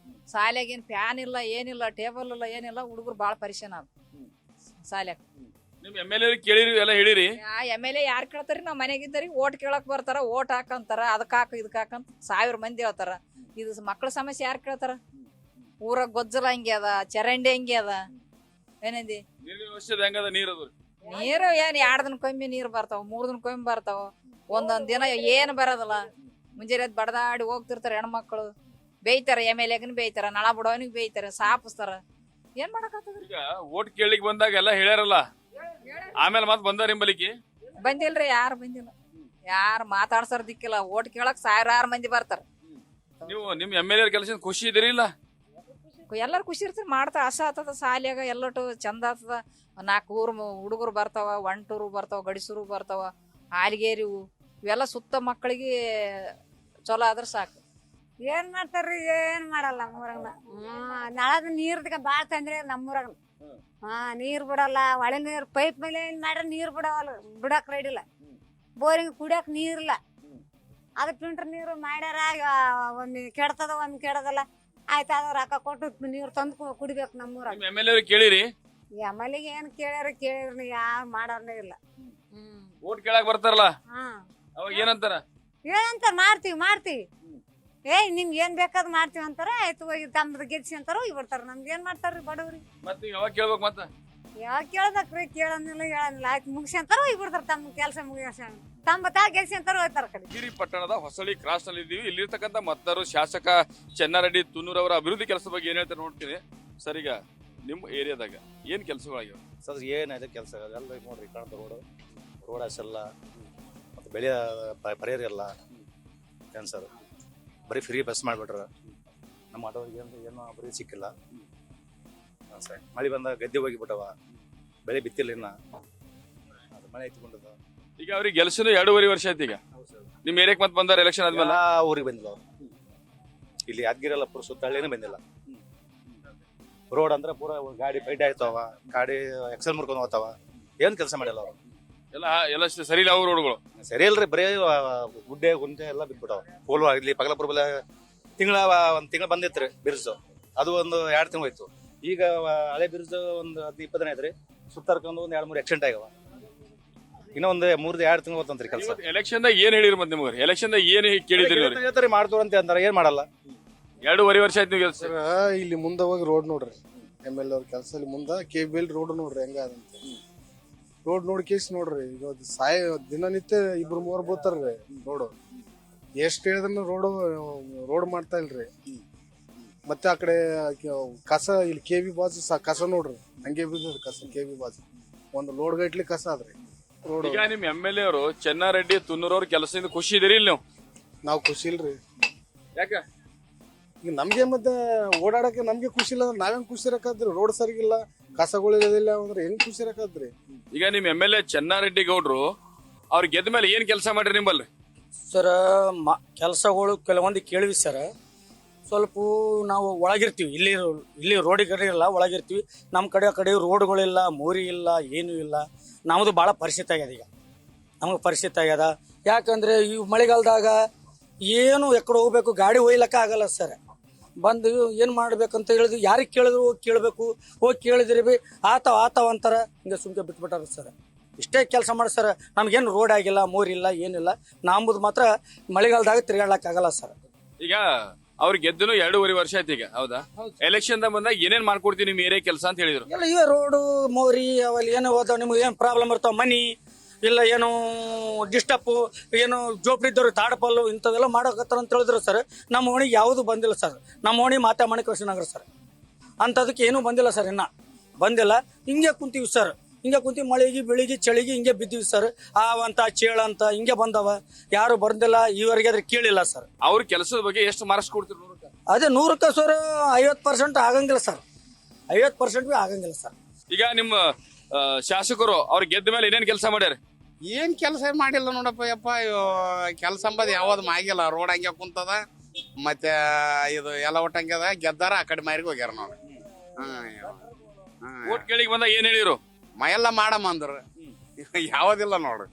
ಸಾಲ್ಯಾಗ ಏನ್ ಫ್ಯಾನ್ ಇಲ್ಲ, ಏನಿಲ್ಲ, ಟೇಬಲ್ ಇಲ್ಲ, ಏನಿಲ್ಲ. ಹುಡುಗರು ಬಾಳ ಪರಿಶಾನ ಅದ ಸಾಲ್ಯಾಗ. ನಿಮ್ MLA ಅವ್ರಿಗೆ ಕೇಳಿರಿ, ಎಲ್ಲ ಹೇಳಿರಿ? MLA ಯಾರು ಕೇಳ್ತಾರಿ? ನಾವ್ ಮನೆಗಿದ್ದರಿ ಓಟ್ ಕೇಳಕ್ ಬರ್ತಾರ, ಓಟ್ ಹಾಕಂತಾರ, ಅದಕ್ ಹಾಕ ಇದಕ್ ಹಾಕಂತ 1000 ಮಂದಿ ಹೇಳ್ತಾರ. ಇದು ಮಕ್ಕಳ ಸಮಸ್ಯೆ ಯಾರು ಕೇಳ್ತಾರ? ಊರಾಗ ಗೊಜ್ಜಲ ಹಂಗೆ ಅದ, ಚರಂಡಿ ಹಂಗೆ ಅದ. ಏನಂದಿ? ನೀರಿನ ವ್ಯವಸ್ಥೆ ಹೆಂಗದ? ನೀರು ನೀರು ಏನ್ 2 ದಿನಕ್ಕೊಮ್ಮೆ ನೀರು ಬರ್ತಾವ, 3 ದಿನಕ್ಕೊಮ್ಮೆ ಬರ್ತಾವ. ಒಂದೊಂದ್ ದಿನ ಏನ್ ಬರೋದಿಲ್ಲ. ಮುಂಜಾನೆ ಬಡದಾಡಿ ಹೋಗ್ತಿರ್ತಾರ ಹೆಣ್ಮಕ್ಳು, ಬೇಯ್ತಾರ. MLAಗನ್ ಬೇಯ್ತಾರ, ನಳ ಬಿಡೋನಿಗ್ ಬೇಯ್ತಾರ, ಸಾಪಿಸ್ತಾರ. ಏನ್ ಮಾಡಕತ್ತದ? ಈಗ ಓಟ್ ಕೇಳಿಕ್ ಬಂದಾಗ ಎಲ್ಲ ಹೇಳ್ಯಾರಲ್ಲ, ಆಮೇಲೆ ಮತ್ ಬಂದಾರ ನಿಂಬಲಿಕ್ಕೆ? ಬಂದಿಲ್ರಿ, ಯಾರು ಬಂದಿಲ್ಲ. ಯಾರು ಮಾತಾಡ್ಸಾರ ದಿಕ್ಕಿಲ್ಲ. ಓಟ್ ಕೇಳಕ್ 1000 ಮಂದಿ ಬರ್ತಾರ. ನೀವು ನಿಮ್ MLA ಅವ್ರ ಕೆಲಸ ಖುಷಿ ಇದೀರಿ ಇಲ್ಲ? ಎಲ್ಲಾರು ಖುಷಿ ಇರ್ತಾರ, ಮಾಡ್ತಾರ. ಹಸ ಆತದ ಸಾಲ್ಯಾಗ, ಎಲ್ಲಟು ಚಂದ ಆತದ. 4 ಊರ್ ಹುಡುಗರು ಬರ್ತಾವ, ಒಂಟೂರು ಬರ್ತಾವ, ಗಡಿಸೂರು ಬರ್ತಾವ, ಆಲಿಗೇರಿವು, ಇವೆಲ್ಲ ಸುತ್ತ ಮಕ್ಕಳಿಗೆ ಚಲೋ ಆದ್ರ ಸಾಕು. ಏನ್ ಮಾಡ್ತಾರ್ರಿ? ಏನ್ ಮಾಡಲ್ಲ ನಮ್ಮೂರಾಗ. ನಳದ ನೀರ್ದ ಬಾಳ ತೊಂದ್ರೆ ನಮ್ಮೂರಾಗ. ನೀರ್ ಬಿಡಲ್ಲ, ಒಳೆ ನೀರ್ ಪೈಪ್ ಮೇಲೆ ಮಾಡ್ರ ನೀರ್ ಬಿಡವಲ್ಲ, ಬಿಡಕ್ ರೆಡಿಲ್ಲ. ಬೋರಿಂಗ್ ಕುಡಿಯಕ್ ನೀರಿಲ್ಲ. ಅದ ಫಿಲ್ಟರ್ ನೀರು ಮಾಡ್ಯಾರ, ಒಮ್ಮೆ ಕೆಡ್ತದ ಒಮ್ಮೆ ಕೆಡದಲ್ಲ. ಆಯ್ತು, ಅದ ರೊಕ್ಕ ಕೊಟ್ಟು ನೀರು ತಂದು ಕುಡಿಬೇಕು ನಮ್ಮೂರಾಗ. ನಿಮ್ MLA ಅವ್ರಿಗೆ ಕೇಳಿರಿ? MLAಗೆ ಏನ್ ಕೇಳಿರಿ ಯಾರು ಮಾಡಾರನೇ ಇಲ್ಲ. ಓಟ್ ಕೇಳಕ್ ಬರ್ತಾರಲ್ಲ, ಅವಾಗ ಏನಂತಾರ? ಏನಂತ ಮಾಡ್ತೀವಿ. ನಿಮ್ಗೆ ಏನ್ ಬೇಕಾದ್ ಮಾಡ್ತೀವಿ ಅಂತಾರ. ಆಯ್ತು, ತಮ್ಮದ ಗೆಲ್ಸಿ ಅಂತಾರ, ಹೋಗಿ ಬಿಡ್ತಾರ. ನಮ್ಗೆ ಏನ್ ಮಾಡ್ತಾರ್ರಿ ಬಡವ್ರಿ? ಮತ್ತೆ ಯಾವಾಗ ಕೇಳ್ಬೇಕು? ಮತ್ತ ಯಾವಾಗ ಕೇಳ್ಬೇಕ್ರಿ? ಕೇಳಂಗಿಲ್ಲ, ಹೇಳಂಗಿಲ್ಲ. ಆಯ್ತು, ಮುಗಿಸಿ ಅಂತಾರ, ಹೋಗಿ ಬಿಡ್ತಾರ. ತಮ್ಮ ಕೆಲಸ ಮುಗಿಸ ತಮ್ಮ ಗೆಲ್ಸಿ ಅಂತಾರ ಹೋಗ್ತಾರ ಕಡೆ. ಯಾದಗಿರಿ ಪಟ್ಟಣದ ಹೊಸಳ್ಳಿ ಕ್ರಾಸ್ ನಲ್ಲಿ ಇದ್ದೀವಿ. ಇಲ್ಲಿರ್ತಕ್ಕಂಥ ಮತದಾರರು ಶಾಸಕ ಚೆನ್ನಾರೆಡ್ಡಿ ತುನ್ನೂರ್ ಅವರ ಅಭಿವೃದ್ಧಿ ಕೆಲಸದ ಬಗ್ಗೆ ಏನ್ ಹೇಳ್ತಾರೆ ನೋಡ್ತೀನಿ. ಸರ್, ಈಗ ನಿಮ್ ಏರಿಯಾದಾಗ ಏನ್ ಕೆಲಸಗಳಾಗ್ಯಾವ? ಸರ್, ಏನಾಯ್ತು ಕೆಲಸ ಎಲ್ಲ ನೋಡ್ರಿ, ಕಾಣ್ತ ರೋಡ್ ಹಾಸಲ್ಲ, ಮತ್ತೆ ಬೆಳೆ ಪರಿಹಾರ ಇಲ್ಲ. ಏನ್ ಸರ್, ಬರೀ ಫ್ರೀ ಬಸ್ ಮಾಡ್ಬಿಟ್ರ. ನಮ್ಮ ಆಟೋರಿಗೆ ಏನೋ ಬರೀ ಸಿಕ್ಕಿಲ್ಲ ಸರ್. ಮಳೆ ಬಂದ ಗದ್ದೆ ಹೋಗಿಬಿಟ್ಟವ, ಬೆಳೆ ಬಿತ್ತಿಲ್ಲ ಇನ್ನ, ಅದು ಮಳೆ ಎತ್ಕೊಂಡದ. ಈಗ ಅವ್ರಿಗೆ ಗೆಲ್ಸಿನ 2.5 ವರ್ಷ ಆಯ್ತು. ಈಗ ನಿಮ್ ಏರಿಯಾಕ್ ಮತ್ ಬಂದಾರ ಎಲೆಕ್ಷನ್ ಆದ್ಮೇಲೆ? ಊರಿಗೆ ಬಂದಿಲ್ಲ ಅವ್ರು. ಇಲ್ಲಿ ಯಾದಗಿರಿ ಎಲ್ಲ ಪೂರ ಸುತ್ತಳ್ಳಿನೇ ಬಂದಿಲ್ಲ. ರೋಡ್ ಅಂದ್ರೆ ಪೂರ ಗಾಡಿ ಪೈಟ್ ಆಯ್ತಾವ, ಗಾಡಿ ಎಕ್ಸೆಲ್ ಮುರ್ಕೊಂಡು ಹೋಗ್ತಾವ. ಏನ್ ಕೆಲಸ ಮಾಡಿಲ್ಲ ಅವ್ರು. ಎಲ್ಲ ಸರಿ ಇಲ್ಲ. ಅವ್ರ ರೋಡ್ಗಳು ಸರಿ ಇಲ್ರಿ, ಬರೀ ಗುಡ್ಡೆ ಗುಂಡೆ ಎಲ್ಲ ಬಿದ್ಬಿಟ್ಟವ. ಪೋಲ್ ಇಲ್ಲಿ ಪಗಲಪುರ ಬಲ ಒಂದ್ ತಿಂಗಳ ಬಂದಿತ್ರಿ ಬಿರ್ಜು, ಅದು ಒಂದು 2 ತಿಂಗಳು ಹೋಯ್ತು. ಈಗ ಹಳೆ ಬಿರ್ಜು ಒಂದು 15 ದಿನ ಐತ್ರಿ, ಸುತ್ತಾರ್ಕೊಂಡು ಒಂದ್ 2-3 ಆಕ್ಸಿಡೆಂಟ್ ಆಗ್ಯಾವ. ಇನ್ನ ಒಂದ್ 2 ತಿಂಗಳು ಹೋಗ್ತಂತ್ರಿ ಕೆಲಸ. ಎಲೆಕ್ಷನ್ ದಾಗ ಏನ್ ಹೇಳಿರಿ? ಮತ್ತೆ ನಿಮ್ಗೆ ಎಲೆಕ್ಷನ್ ದಾಗ ಏನ್ ಕೇಳಿದ್ರಿ? ಮಾಡ್ತೀವಿ ಅಂತ ಅಂತಾರ, ಏನ್ ಮಾಡಲ್ಲ. 2.5 ವರ್ಷ ಆಯ್ತು ನೀವು ಇಲ್ಲಿ ಮುಂದೆ ಹೋಗಿ ರೋಡ್ ನೋಡ್ರಿ. MLA ಅವ್ರ ಕೆಲಸ ಮುಂದೆ KBL ರೋಡ್ ನೋಡ್ರಿ ಹೆಂಗದಂತ. ರೋಡ್ ನೋಡಿ ಕೇಸ್ ನೋಡ್ರಿ. ಈಗ ದಿನನಿತ್ಯ 2-3 ಬೋತಾರ್ರಿ ರೋಡ್. ಎಷ್ಟ್ ಹೇಳಿದ್ರು ರೋಡ್ ಮಾಡ್ತಾ ಇಲ್ರಿ. ಮತ್ತೆ ಆ ಕಡೆ ಕಸ, ಇಲ್ಲಿ KB ಬಾಜು ಕಸ ನೋಡ್ರಿ, ಹಂಗೆ ಬಿದ್ದದ ಕಸ. KB ಬಾಜು ಒಂದು ಲೋಡ್ ಗಟ್ಲಿ ಕಸ ಆದ್ರಿ ರೋಡ್. ಈಗ ನಿಮ್ MLA ಅವರು ಚೆನ್ನಾರೆಡ್ಡಿ ತುನ್ನೂರ್ ಅವ್ರ ಕೆಲಸದಿಂದ ಖುಷಿ ಇದೀರಿ ಇಲ್ಲ ನೀವು? ನಾವು ಖುಷಿ ಇಲ್ರಿ. ಯಾಕ? ಈಗ ನಮ್ಗೆ ಮತ್ತೆ ಓಡಾಡಕ್ಕೆ ನಮ್ಗೆ ಖುಷಿ ಇಲ್ಲ ಅಂದ್ರೆ ನಾವೇನ್ ಖುಷಿ ಇರಕಾದ್ರಿ? ರೋಡ್ ಸರಿಗಿಲ್ಲ, ಕಸಗಳಿಲ್ಲ ಅಂದ್ರೆ ಹೆಂಗ್ ಖುಷಿ ಇರಕಾದ್ರಿ? ಈಗ ನಿಮ್ MLA ಚೆನ್ನಾರೆಡ್ಡಿ ಗೌಡ್ರು ಅವ್ರ ಗೆದ್ದ ಮೇಲೆ ಏನ್ ಕೆಲಸ ಮಾಡ್ರಿ ನಿಂಬಲ್ಲಿ? ಸರ್, ಕೆಲಸಗಳು ಕೆಲವೊಂದು ಕೇಳಿವಿ ಸರ್. ಸ್ವಲ್ಪ ನಾವು ಒಳಗಿರ್ತೀವಿ, ಇಲ್ಲಿ ರೋಡಿಗೆ ಇಲ್ಲ, ಒಳಗಿರ್ತೀವಿ. ನಮ್ಮ ಕಡೆ ರೋಡ್ಗಳಿಲ್ಲ, ಮೋರಿ ಇಲ್ಲ, ಏನೂ ಇಲ್ಲ. ನಮ್ಮದು ಭಾಳ ಪರಿಸ್ಥಿತಿ ಆಗ್ಯದ. ಈಗ ನಮಗೆ ಪರಿಸ್ಥಿತಿ ಆಗ್ಯದ. ಯಾಕಂದ್ರೆ ಈ ಮಳೆಗಾಲದಾಗ ಏನು ಎಕಡೆ ಹೋಗ್ಬೇಕು, ಗಾಡಿ ಒಯ್ಲಕ್ಕ ಆಗಲ್ಲ ಸರ್. ಬಂದು ಏನು ಮಾಡ್ಬೇಕಂತ ಹೇಳಿದ್ವಿ, ಯಾರಿಗೆ ಕೇಳಿದ್ರು ಹೋಗಿ ಕೇಳಬೇಕು. ಹೋಗಿ ಕೇಳಿದ್ರಿ ಬಿ ಆತಾವ ಅಂತಾರ, ಹಿಂಗೆ ಸುಮ್ಕೆ ಬಿಟ್ಬಿಟ್ಟಾರ ಸರ್. ಇಷ್ಟೇ ಕೆಲಸ ಮಾಡಿ ಸರ್. ನಮ್ಗೇನು ರೋಡ್ ಆಗಿಲ್ಲ, ಮೋರಿ ಇಲ್ಲ, ಏನಿಲ್ಲ. ನಮ್ಮದು ಮಾತ್ರ ಮಳೆಗಾಲದಾಗ ತಿರುಗಾಡ್ಲಕ್ಕಾಗಲ್ಲ ಸರ್. ಈಗ ಅವ್ರು ಗೆದ್ದನು 2.5 ವರ್ಷ ಆಯ್ತು ಈಗ. ಹೌದಾ? ಎಲೆಕ್ಷನ್ ಬಂದಾಗ ಏನೇನ್ ಮಾಡ್ಕೊಡ್ತೀವಿ ನಿಮ್ ಏರಿಯಾ ಕೆಲಸ ಅಂತ ಹೇಳಿದ್ರು. ಎಲ್ಲ ಇವೇ ರೋಡು ಮೋರಿ ಅವಲ್ಲಿ ಏನೋ ಹೋದ ನಿಮ್ಗೆ ಏನ್ ಪ್ರಾಬ್ಲಮ್ ಇರ್ತಾವ, ಮನಿ ಇಲ್ಲ ಏನೋ ಡಿಸ್ಟರ್ಬ್ ಏನೋ ಜೋಪಡಿ ಇದ್ದವ್ರು ತಾಡಪಲ್ಲು ಇಂಥವೆಲ್ಲ ಮಾಡಕತ್ತಾರ ಅಂತ ಹೇಳಿದ್ರು ಸರ್. ನಮ್ಮ ಓಣಿಗೆ ಯಾವುದು ಬಂದಿಲ್ಲ ಸರ್. ನಮ್ಮ ಓಣಿ ಮಾತಾ ಮಣಿಕೃಷ್ಣನಗರ ಸರ್. ಅಂಥದಕ್ಕೆ ಏನೂ ಬಂದಿಲ್ಲ ಸರ್, ಇನ್ನ ಬಂದಿಲ್ಲ. ಹಿಂಗೆ ಕುಂತೀವಿ ಸರ್, ಹಿಂಗೆ ಕುಂತೀವಿ. ಮಳೆಗೆ ಬೆಳಿಗ್ಗೆ ಚಳಿಗೆ ಹಿಂಗೆ ಬಿದ್ದೀವಿ ಸರ್. ಆವಂತ ಚೇಳಂತ ಹಿಂಗೆ ಬಂದವ, ಯಾರು ಬಂದಿಲ್ಲ ಈವರೆಗೆ ಅದ್ರ ಕೇಳಿಲ್ಲ ಸರ್. ಅವ್ರ ಕೆಲಸದ ಬಗ್ಗೆ ಎಷ್ಟು ಮಾರ್ಕ್ಸ್ ಕೊಡ್ತೀರಿ? ಅದೇ 100ಕ್ಕೆ ಸರ್ 50% ಆಗಂಗಿಲ್ಲ ಸರ್. 50% ಆಗಂಗಿಲ್ಲ ಸರ್. ಈಗ ನಿಮ್ಮ ಶಾಸಕರು ಅವ್ರು ಗೆದ್ದ ಮೇಲೆ ಏನೇನ್ ಕೆಲಸ ಮಾಡ್ಯಾರ? ಏನ್ ಕೆಲಸ ಮಾಡಿಲ್ಲ ನೋಡಪ್ಪ ಯಪ್ಪ. ಕೆಲಸ ಅಂಬದ್ ಯಾವ್ದು ಆಗಿಲ್ಲ. ರೋಡ್ ಹಂಗೆ ಕುಂತದ, ಮತ್ತೆ ಇದು ಎಲ್ಲ ಒಟ್ಟಂಗ್ಯದ. ಗೆದ್ದಾರ ಆ ಕಡೆ ಮಾರಿಗೆ ಹೋಗ್ಯಾರ ನೋಡಿ. ಓಟ್ ಕೇಳಿಗೆ ಬಂದಾಗ ಏನ್ ಹೇಳಿರು? ಎಲ್ಲ ಮಾಡಮ್ಮ ಅಂದ್ರ ಯಾವದಿಲ್ಲ ನೋಡ್ರಿ.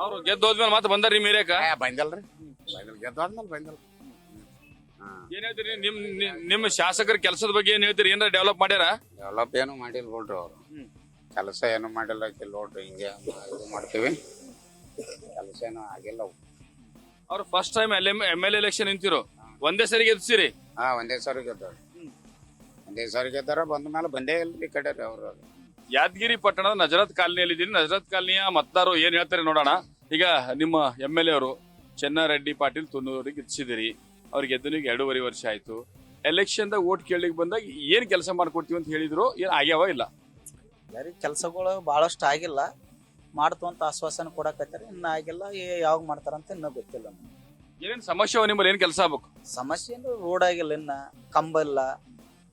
ಅವ್ರು ಗೆದ್ದೋದ್ಮೇಲೆ ಮತ್ತೆ ಬಂದಾರ ನಿಮ್ ಏರಿಯಾಕ? ಬಂದಿಲ್ರಿ, ಗೆದ್ದಾದ್ಮೇಲೆ ಬಂದಿಲ್ಲ. ಏನ್ ಹೇಳ್ತೀರಿ ನಿಮ್ಮ ಶಾಸಕರ ಕೆಲಸದ ಬಗ್ಗೆ ಏನ್ ಹೇಳ್ತೀರಿ? ಏನಾರ ಡೆವಲಪ್ ಮಾಡ್ಯಾರ? ಡೆವಲಪ್ ಏನು ಮಾಡಿಲ್ಲ ನೋಡ್ರಿ ಅವ್ರು. ಕೆಲಸ ಏನು ಮಾಡಿಲ್ಲ ನೋಡ್ರಿ. ಹಿಂಗೆ ಇದು ಮಾಡ್ತೀವಿ, ಕೆಲಸ ಏನೋ ಆಗಿಲ್ಲ. ಅವ್ರು ಫಸ್ಟ್ ಟೈಮ್ MLA ಎಲೆಕ್ಷನ್ ನಿಂತಿರು, ಒಂದೇ ಸರಿ ಗೆದ್ಸಿರಿ? ಒಂದೇ ಸಾರಿ ಗೆದ್ದಾರ. ಒಂದೇ ಸಾರಿ ಗೆದ್ದಾರ. ಬಂದ ಮೇಲೆ ಬಂದೇ ಇಲ್ರಿ ಈ ಕಡೆ ಅವ್ರು. ಯಾದಗಿರಿ ಪಟ್ಟಣದ ನಜರತ್ ಕಾಲನಿಯಲ್ಲಿ ಇದ್ದೀನಿ. ನಜರತ್ ಕಾಲನಿಯ ಮತದಾರರು ಏನ್ ಹೇಳ್ತಾರೆ ನೋಡೋಣ. ಈಗ ನಿಮ್ಮ MLA ಅವರು ಚೆನ್ನಾರೆಡ್ಡಿ ಪಾಟೀಲ್ ತುನ್ನೂರಿಗೆ ಗೆದ್ಸಿದಿರಿ. ಅವ್ರಿಗೆ ಗೆದ್ದನಿಗೆ 2.5 ವರ್ಷ ಆಯ್ತು. ಎಲೆಕ್ಷನ್ ದಾಗ ಓಟ್ ಕೇಳಲಿಕ್ಕೆ ಬಂದಾಗ ಏನ್ ಕೆಲಸ ಮಾಡ್ಕೊಡ್ತೀವಿ ಅಂತ ಹೇಳಿದ್ರು, ಏನ್ ಆಗ್ಯಾವ ಇಲ್ಲ? ಕೆಲಸಗಳು ಬಹಳಷ್ಟು ಆಗಿಲ್ಲ, ಮಾಡ್ತು ಅಂತ ಆಶ್ವಾಸನೆ ಕೊಡಕತ್ತಾರೆ. ಇನ್ನ ಆಗಿಲ್ಲ, ಯಾವಾಗ ಮಾಡ್ತಾರಂತ ಇನ್ನೂ ಗೊತ್ತಿಲ್ಲ. ಏನೇನ್ ಸಮಸ್ಯೆ ನಿಮ್ಮಲ್ಲಿ? ಏನ್ ಕೆಲಸ ಆಗ್ಬೇಕು? ಸಮಸ್ಯೆ ಅಂದ್ರೆ ರೋಡ್ ಆಗಿಲ್ಲ, ಇನ್ನ ಕಂಬ ಇಲ್ಲ,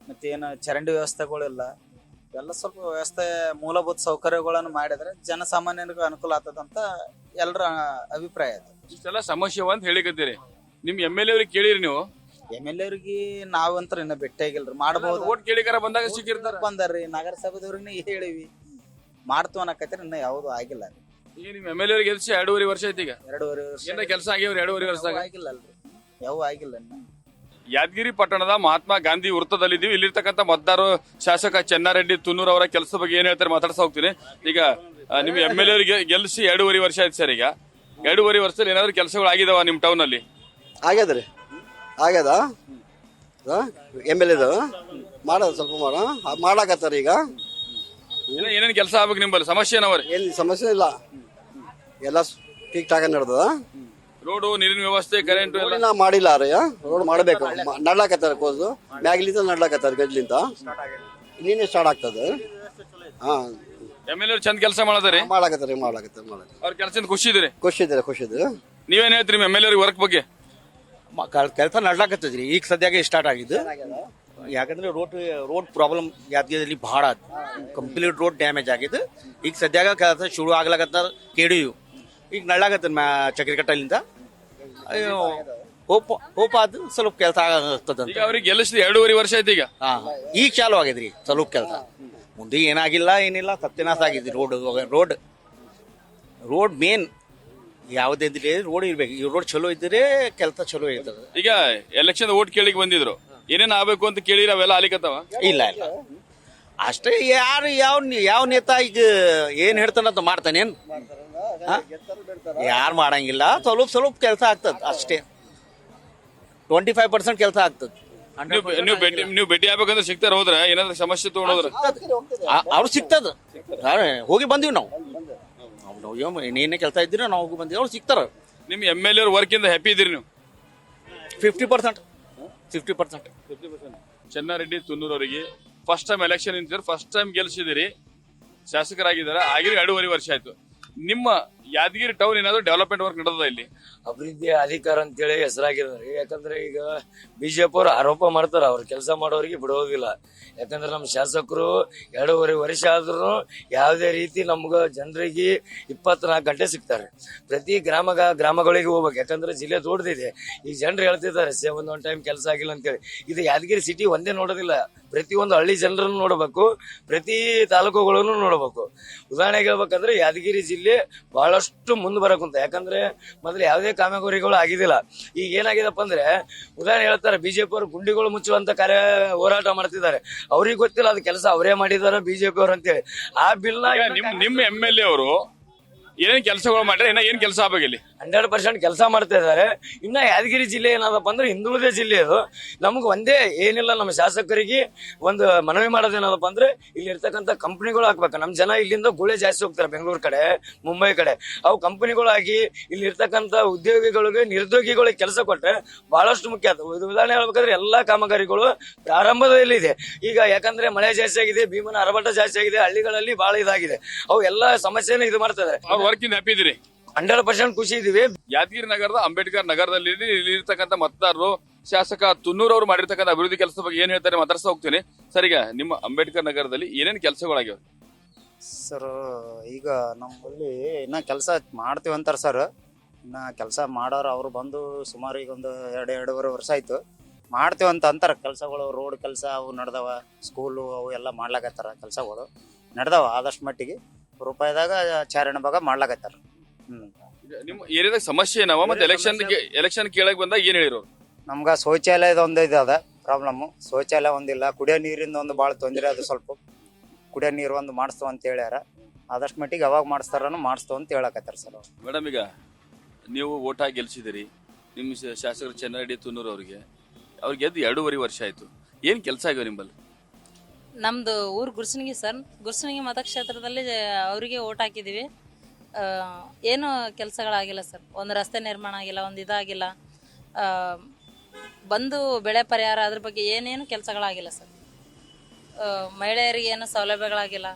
ಮತ್ತೇನು ಚರಂಡಿ ವ್ಯವಸ್ಥೆಗಳಿಲ್ಲ. ಎಲ್ಲ ಸ್ವಲ್ಪ ವ್ಯವಸ್ಥೆ ಮೂಲಭೂತ ಸೌಕರ್ಯಗಳನ್ನು ಮಾಡಿದ್ರೆ ಜನಸಾಮಾನ್ಯರಿಗೂ ಅನುಕೂಲ ಆಗ್ತದಂತ ಎಲ್ಲರ ಅಭಿಪ್ರಾಯ ಇದೆ. ಇಷ್ಟೆಲ್ಲ ಸಮಸ್ಯೆ ಅಂತ ಹೇಳಿಕತ್ತೀರಿ. ನಿಮ್ MLA ಅವ್ರಿಗೆ ಕೇಳಿರಿ ನೀವು? MLA ಅವ್ರಿಗೆ ನಾವಂತ್ರ ಇನ್ನ ಭೇಟಿಯಾಗಿಲ್ರಿ. ಮಾಡಬಹುದು, ಓಟ್ ಕೇಳಿಕಾರ ಬಂದಾಗ ಸಿಕ್ಕಿರ್ತಾರ. ಬಂದಾರ್ರಿ, ನಗರಸಭೆದವ್ರಿಗೆ ಹೇಳಿವಿ, ಮಾಡ್ತು ಅನ್ನಕತ್ತೀರಿ. ಇನ್ನ ಯಾವ್ದು ಆಗಿಲ್ಲ ರೀ. ಈಗ ನಿಮ್ MLA ಅವ್ರಿಗೆ ಗೆಲ್ಸಿ 2.5 ವರ್ಷ ಆಯ್ತು. ಈಗ 2.5 ವರ್ಷ ಏನ ಕೆಲಸ ಆಗ್ಯಾವ್ರಿ 2.5 ವರ್ಷದಾಗ? ಆಗಿಲ್ಲ ಅಲ್ರಿ, ಯಾವ ಆಗಿಲ್ಲ ಇನ್ನ. ಯಾದಗಿರಿ ಪಟ್ಟಣದ ಮಹಾತ್ಮ ಗಾಂಧಿ ವೃತ್ತದಲ್ಲಿದ್ದೀವಿ. ಇಲ್ಲಿರ್ತಕ್ಕಂಥ ಮತದಾರರು ಶಾಸಕ ಚೆನ್ನಾರೆಡ್ಡಿ ತುನ್ನೂರ್ ಅವರ ಕೆಲಸದ ಬಗ್ಗೆ ಏನ್ ಹೇಳ್ತಾರೆ ಮಾತಾಡ್ತಾ ಹೋಗ್ತೀನಿ. ಈಗ ನಿಮ್ MLA ಅವರಿಗೆ ಗೆಲ್ಸಿ 2.5 ವರ್ಷ ಆಯ್ತು ಸರ್. ಈಗ 2.5 ವರ್ಷದಲ್ಲಿ ಏನಾದ್ರು ಕೆಲಸಗಳು ಆಗಿದಾವ ನಿಮ್ ಟೌನ್ ಅಲ್ಲಿ? ಆಗ್ಯದ್ರಿ, ಆಗ್ಯದ. MLA ಮಾಡೋದು ಸ್ವಲ್ಪ ಮಾಡಾಕತ್ತಾರ. ಈಗ ಏನೇನ್ ಕೆಲಸ ಆಗ್ಬೇಕು ನಿಮ್ಮಲ್ಲಿ? ಸಮಸ್ಯೆ ಏನವ್ರಿ? ಎಲ್ಲಿ ಸಮಸ್ಯೆ ಇಲ್ಲ, ಎಲ್ಲ ಠೀಕ್ ಠಾಕ ನಡೆದ. ರೋಡು, ನೀರಿನ ವ್ಯವಸ್ಥೆ, ಕರೆಂಟ್ ಎಲ್ಲ ಮಾಡಿಲ್ಲ ರೀ. ರೋಡ್ ಮಾಡಬೇಕು, ನಡ್ಲಾಕತ್ತಾರ. ಕೋಸು ಮ್ಯಾಗ್ಲಿಂದ ನಡ್ಲಾಕತ್ತಾರ, ಗಡ್ಲಿಂದ ಇನ್ನೇನೆ ಸ್ಟಾರ್ಟ್ ಆಗ್ತದೆ. MLA ಚಂದ ಕೆಲಸ ಮಾಡದ್ರಿ? ಮಾಡಾಕತ್ತಾರ. ಅವ್ರ ಕೆಲಸದಿಂದ ಖುಷಿ ಇದ್ರಿ? ಖುಷಿ ಇದ್ರಿ. ನೀವೇನ್ ಹೇಳ್ತೀರಿ MLA ಅವ್ರಿಗೆ ವರ್ಕ್ ಬಗ್ಗೆ? ಕೆಲಸ ನಡ್ಲಾಕತ್ತದ್ರಿ. ಈಗ ಸದ್ಯಾಗ ಸ್ಟಾರ್ಟ್ ಆಗಿದ್ದು. ಯಾಕಂದ್ರೆ ರೋಡ್ ಪ್ರಾಬ್ಲಮ್ ಯಾದಗಿರಿಯಲ್ಲಿ ಬಹಳ ಕಂಪ್ಲೀಟ್ ರೋಡ್ ಡ್ಯಾಮೇಜ್ ಆಗಿದ್ದು. ಈಗ ಸದ್ಯಾಗ ಕೆಲಸ ಶುರು ಆಗ್ಲಾಕತ್ತ. KDU ಈಗ ನಡ್ಲಾಕತ್ತ ಚಕ್ರಿಕಟ್ಟಲಿಂದ. ಹೋಪ್ ಅದು ಸ್ವಲ್ಪ ಕೆಲಸ ಆಗ್ತದ. ಈಗ ಅವ್ರಿಗೆ ಗೆಲ್ಲಿಸಿದ 2.5 ವರ್ಷ ಆಯ್ತು. ಈಗ ಚಾಲು ಆಗಿದ್ರಿ ಸ್ವಲ್ಪ ಕೆಲಸ. ಮುಂದೆ ಏನಾಗಿಲ್ಲ, ಏನಿಲ್ಲ, ಸತ್ಯನಾಶ ಆಗಿದ್ರಿ. ರೋಡ್ ಮೇನ್ ಯಾವ್ದಿದ್ರೆ ರೋಡ್ ಇರ್ಬೇಕು. ಈ ರೋಡ್ ಚಲೋ ಇದ್ರೆ ಕೆಲಸ ಚಲೋ ಇರ್ತದೆ. ಈಗ ಎಲೆಕ್ಷನ್ ಓಟ್ ಕೇಳಿಕ್ ಬಂದಿದ್ರು, ಏನೇನ್ ಆಗ್ಬೇಕು ಅಂತ ಕೇಳಿರ ಅವೆಲ್ಲ ಆಲಿಕತ್ತವ? ಇಲ್ಲ ಅಷ್ಟೇ. ಯಾವ ನೇತಾ ಈಗ ಏನ್ ಹೇಳ್ತಾನಂತ ಮಾಡ್ತಾನೇನ್? ಯಾರು ಮಾಡಂಗಿಲ್ಲ. ಸ್ವಲ್ಪ ಕೆಲಸ ಆಗ್ತದ ಅಷ್ಟೇ. 25% ಕೆಲಸ ಆಗ್ತದ. ನೀವು ಭೇಟಿ ಆಗ್ಬೇಕಂದ್ರೆ ಸಿಗ್ತಾರ? ಹೋದ್ರ ಏನಾದ್ರು ಸಮಸ್ಯೆ ತಗೊಂಡೋದ್ರ ಅವ್ರು ಸಿಗ್ತದ. ಹೋಗಿ ಬಂದಿವಿ ನಾವು. ಏನೇ ಕೆಲಸ ಇದ್ರೆ ನಾವು ಹೋಗಿ ಬಂದಿವಿ, ಅವ್ರು ಸಿಗ್ತಾರ. ನಿಮ್ MLA ಅವ್ರ ವರ್ಕ್ ಇಂದ ಹ್ಯಾಪಿ ಇದ್ರಿ ನೀವು? 50%. ಚೆನ್ನಾರೆಡ್ಡಿ ತುನ್ನೂರ್ ಅವರಿಗೆ ಫಸ್ಟ್ ಟೈಮ್ ಎಲೆಕ್ಷನ್ ನಿಂತಿದ್ರು, ಫಸ್ಟ್ ಟೈಮ್ ಗೆಲ್ಸಿದಿರಿ, ಶಾಸಕರಾಗಿದ್ದಾರೆ. ಆಗಿರಿ 2.5 ವರ್ಷ ಆಯ್ತು. ನಿಮ್ಮ ಯಾದಗಿರಿ ಟೌನ್ ಏನಾದ್ರು ಡೆವಲಪ್ಮೆಂಟ್ ವರ್ಕ್ ನಡೆದ ಇಲ್ಲಿ? ಅಭಿವೃದ್ಧಿ ಅಧಿಕಾರ ಅಂತೇಳಿ ಹೆಸರಾಗಿದ್ದಾರೆ. ಯಾಕಂದ್ರೆ ಈಗ BJP ಅವರು ಆರೋಪ ಮಾಡ್ತಾರ, ಅವ್ರ ಕೆಲಸ ಮಾಡೋರಿಗೆ ಬಿಡೋದಿಲ್ಲ. ಯಾಕಂದ್ರೆ ನಮ್ಮ ಶಾಸಕರು 2.5 ವರ್ಷ ಆದ್ರೂ ಯಾವುದೇ ರೀತಿ ನಮ್ಗ ಜನರಿಗೆ 24 ಗಂಟೆ ಸಿಗ್ತಾರೆ. ಪ್ರತಿ ಗ್ರಾಮಗಳಿಗೆ ಹೋಗ್ಬೇಕು. ಯಾಕಂದ್ರೆ ಜಿಲ್ಲೆ ದೊಡ್ಡದಿದೆ. ಈಗ ಜನರು ಹೇಳ್ತಿದ್ದಾರೆ ಒಂದೊಂದ್ ಟೈಮ್ ಕೆಲಸ ಆಗಿಲ್ಲ ಅಂತೇಳಿ. ಇದು ಯಾದಗಿರಿ ಸಿಟಿ ಒಂದೇ ನೋಡೋದಿಲ್ಲ, ಪ್ರತಿಯೊಂದು ಹಳ್ಳಿ ಜನರನ್ನು ನೋಡಬೇಕು, ಪ್ರತಿ ತಾಲೂಕುಗಳನ್ನು ನೋಡಬೇಕು. ಉದಾಹರಣೆಗೆ ಹೇಳ್ಬೇಕಂದ್ರೆ ಯಾದಗಿರಿ ಜಿಲ್ಲೆ ಬಹಳಷ್ಟು ಮುಂದೆ ಬರಕುಂತ. ಯಾಕಂದ್ರೆ ಮೊದಲು ಯಾವುದೇ ಕಾಮಗಾರಿಗಳು ಆಗಿದಿಲ್ಲ. ಈಗ ಏನಾಗಿದಪ್ಪ ಅಂದ್ರೆ ಉದಾಹರಣೆ ಹೇಳ್ತಾರೆ, BJP ಅವರು ಗುಂಡಿಗಳು ಮುಚ್ಚುವಂತ ಹೋರಾಟ ಮಾಡ್ತಿದ್ದಾರೆ. ಅವ್ರಿಗೆ ಗೊತ್ತಿಲ್ಲ ಅದು ಕೆಲಸ ಅವರೇ ಮಾಡಿದಾರ BJP ಅವರು ಅಂತೇಳಿ. ಆ ಬಿಲ್ ನಿಮ್ಮ MLA ಅವರು ಏನೇನ್ ಕೆಲಸಗಳು ಮಾಡ್ರೆ ಇನ್ನ ಏನ್ ಕೆಲಸ ಆಗ್ಬೇಕು ಇಲ್ಲಿ? 100% ಕೆಲಸ ಮಾಡ್ತಾ ಇದ್ದಾರೆ. ಇನ್ನ ಯಾದಗಿರಿ ಜಿಲ್ಲೆ ಏನದಪ್ಪ ಅಂದ್ರೆ ಹಿಂದುಳಿದ ಜಿಲ್ಲೆ ಅದು. ನಮ್ಗೆ ಒಂದೇ ಏನಿಲ್ಲ, ನಮ್ಮ ಶಾಸಕರಿಗೆ ಒಂದು ಮನವಿ ಮಾಡೋದೇನದಪ್ಪ ಅಂದ್ರೆ ಇಲ್ಲಿ ಇರ್ತಕ್ಕಂಥ ಕಂಪನಿಗಳು ಹಾಕ್ಬೇಕು. ನಮ್ಮ ಜನ ಇಲ್ಲಿಂದ ಗುಳೆ ಜಾಸ್ತಿ ಹೋಗ್ತಾರೆ ಬೆಂಗಳೂರು ಕಡೆ, ಮುಂಬೈ ಕಡೆ. ಅವು ಕಂಪನಿಗಳಾಗಿ ಇಲ್ಲಿ ಇರ್ತಕ್ಕಂಥ ಉದ್ಯೋಗಿಗಳಿಗೆ, ನಿರುದ್ಯೋಗಿಗಳಿಗೆ ಕೆಲಸ ಕೊಟ್ರೆ ಬಹಳಷ್ಟು ಮುಖ್ಯ. ಇದು ಉದಾಹರಣೆ ಹೇಳ್ಬೇಕಾದ್ರೆ ಎಲ್ಲಾ ಕಾಮಗಾರಿಗಳು ಪ್ರಾರಂಭದಲ್ಲಿ ಇದೆ. ಈಗ ಯಾಕಂದ್ರೆ ಮಳೆ ಜಾಸ್ತಿ ಆಗಿದೆ, ಭೀಮನ ಅರಬಟ ಜಾಸ್ತಿ ಆಗಿದೆ, ಹಳ್ಳಿಗಳಲ್ಲಿ ಬಹಳ ಇದಾಗಿದೆ. ಅವು ಎಲ್ಲಾ ಸಮಸ್ಯೆನ ಇದು ಮಾಡ್ತಾರೆ. ವರ್ಕಿಂದ ಹ್ಯಾಪಿ ಇದೀರಿ? 100% ಖುಷಿ ಇದೀವಿ. ಯಾದಗಿರಿ ನಗರದ ಅಂಬೇಡ್ಕರ್ ನಗರದಲ್ಲಿ ಇಲ್ಲಿರ್ತಕ್ಕಂಥ ಮತದಾರರು ಶಾಸಕ ತುನ್ನೂರ್ ಅವರು ಮಾಡಿರ್ತಕ್ಕಂಥ ಅಭಿವೃದ್ಧಿ ಕೆಲಸದ ಬಗ್ಗೆ ಏನ್ ಹೇಳ್ತಾರೆ ಮಾತಾಡ್ತಾ ಹೋಗ್ತೀನಿ. ಸರ್, ಈಗ ನಿಮ್ಮ ಅಂಬೇಡ್ಕರ್ ನಗರದಲ್ಲಿ ಏನೇನ್ ಕೆಲಸಗಳಾಗ್ಯಾವ? ಸರ್, ಈಗ ನಮ್ಮಲ್ಲಿ ಇನ್ನ ಕೆಲಸ ಮಾಡ್ತೀವಿ ಅಂತಾರೆ ಸರ್. ಇನ್ನ ಕೆಲಸ ಮಾಡೋರು ಅವ್ರು ಬಂದು ಸುಮಾರು ಈಗ ಒಂದು 2-2.5 ವರ್ಷ ಆಯ್ತು. ಮಾಡ್ತೀವಿ ಅಂತ ಅಂತಾರೆ. ಕೆಲಸಗಳು, ರೋಡ್ ಕೆಲಸ ಅವು ನಡೆದವ, ಸ್ಕೂಲು ಅವು ಎಲ್ಲ ಮಾಡ್ಲಾಕತ್ತಾರ. ಕೆಲಸಗಳು ನಡೆದವ ಆದಷ್ಟು ಮಟ್ಟಿಗೆ. ರೂಪಾಯಿದಾಗ ಚಾರಣ ಭಾಗ ಮಾಡ್ಲಾಕತ್ತಾರ. ನಿಮ್ಮ ಏರಿಯಾದಾಗ ಸಮಸ್ಯೆ ಏನವ? ಮತ್ತೆ ಎಲೆಕ್ಷನ್ ಕೇಳಕ್ ಬಂದಾಗ ಏನ್ ಹೇಳಿರೋ? ನಮ್ಗ ಶೌಚಾಲಯದ ಒಂದು ಇದು ಅದ ಪ್ರಾಬ್ಲಮ್. ಶೌಚಾಲಯ ಒಂದಿಲ್ಲ, ಕುಡಿಯೋ ನೀರಿಂದ ಒಂದು ಭಾಳ ತೊಂದರೆ. ಅದು ಸ್ವಲ್ಪ ಕುಡಿಯೋ ನೀರು ಒಂದು ಮಾಡಿಸ್ತೇವೆ ಅಂತ ಹೇಳ್ಯಾರ. ಆದಷ್ಟು ಮಟ್ಟಿಗೆ ಯಾವಾಗ ಮಾಡಿಸ್ತಾರನು ಮಾಡಿಸ್ತೇವೆ ಅಂತ ಹೇಳಕತ್ತಾರ ಸರ್. ಮೇಡಮ್, ಈಗ ನೀವು ಓಟ್ ಹಾಕಿ ಗೆಲ್ಸಿದಿರಿ ನಿಮ್ಮ ಶಾಸಕರು ಚೆನ್ನರೆಡ್ಡಿ ತುನ್ನೂರ್ ಅವ್ರಿಗೆ ಗೆದ್ದು 2.5 ವರ್ಷ ಆಯ್ತು. ಏನ್ ಕೆಲಸ ಆಗ್ಯಾವ ನಿಮ್ಮಲ್ಲಿ? ನಮ್ದು ಊರು ಗುರ್ಸನಿಗಿ ಸರ್. ಗುರ್ಸನಿಗಿ ಮತಕ್ಷೇತ್ರದಲ್ಲಿ ಅವರಿಗೆ ಓಟ್ ಹಾಕಿದೀವಿ. ಏನು ಕೆಲಸಗಳಾಗಿಲ್ಲ ಸರ್. ಒಂದು ರಸ್ತೆ ನಿರ್ಮಾಣ ಆಗಿಲ್ಲ, ಒಂದು ಇದಾಗಿಲ್ಲ. ಬಂದು ಬೆಳೆ ಪರಿಹಾರ ಅದ್ರ ಬಗ್ಗೆ ಏನೇನು ಕೆಲಸಗಳಾಗಿಲ್ಲ ಸರ್. ಮಹಿಳೆಯರಿಗೆ ಏನು ಸೌಲಭ್ಯಗಳಾಗಿಲ್ಲ.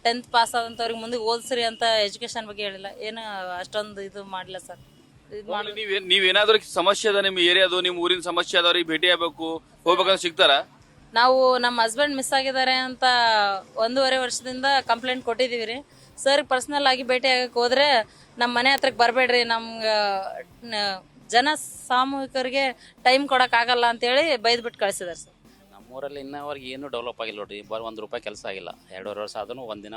10th ಪಾಸ್ ಆದಂಥವ್ರಿಗೆ ಮುಂದೆ ಓದಿಸ್ರಿ ಅಂತ ಎಜುಕೇಶನ್ ಬಗ್ಗೆ ಹೇಳಿಲ್ಲ. ಏನು ಅಷ್ಟೊಂದು ಇದು ಮಾಡಿಲ್ಲ ಸರ್. ನೀವೇನಾದ್ರೂ ಸಮಸ್ಯೆ ಅದ ನಿಮ್ಮ ಏರಿಯಾದು, ನಿಮ್ಮ ಊರಿನ ಸಮಸ್ಯೆ ಅದಾವ್ರಿಗೆ ಭೇಟಿ ಆಗ್ಬೇಕು ಹೋಗ್ಬೇಕಂತ ಸಿಗ್ತಾರ? ನಾವು ನಮ್ಮ ಹಸ್ಬೆಂಡ್ ಮಿಸ್ ಆಗಿದ್ದಾರೆ ಅಂತ 1.5 ವರ್ಷದಿಂದ ಕಂಪ್ಲೇಂಟ್ ಕೊಟ್ಟಿದೀವಿ ರೀ. ಸರ್ ಪರ್ಸನಲ್ ಆಗಿ ಭೇಟಿ ಆಗಕ್ಕೆ ಹೋದ್ರೆ ನಮ್ಮ ಮನೆ ಹತ್ರಕ್ಕೆ ಬರಬೇಡ್ರಿ, ನಮ್ಗೆ ಜನ ಸಾಮೂಹಿಕರಿಗೆ ಟೈಮ್ ಕೊಡಕ್ ಆಗಲ್ಲ ಅಂತೇಳಿ ಬೈದ್ಬಿಟ್ಟು ಕಳಿಸಿದಾರೆ ಸರ್. ನಮ್ಮೂರಲ್ಲಿ ಇನ್ನವರೆಗೆ ಏನು ಡೆವಲಪ್ ಆಗಿಲ್ಲ ನೋಡ್ರಿ. ಬರೀ 1 ರೂಪಾಯಿ ಕೆಲಸ ಆಗಿಲ್ಲ. 2.5 ವರ್ಷ ಆದ್ರೂ ಒಂದಿನ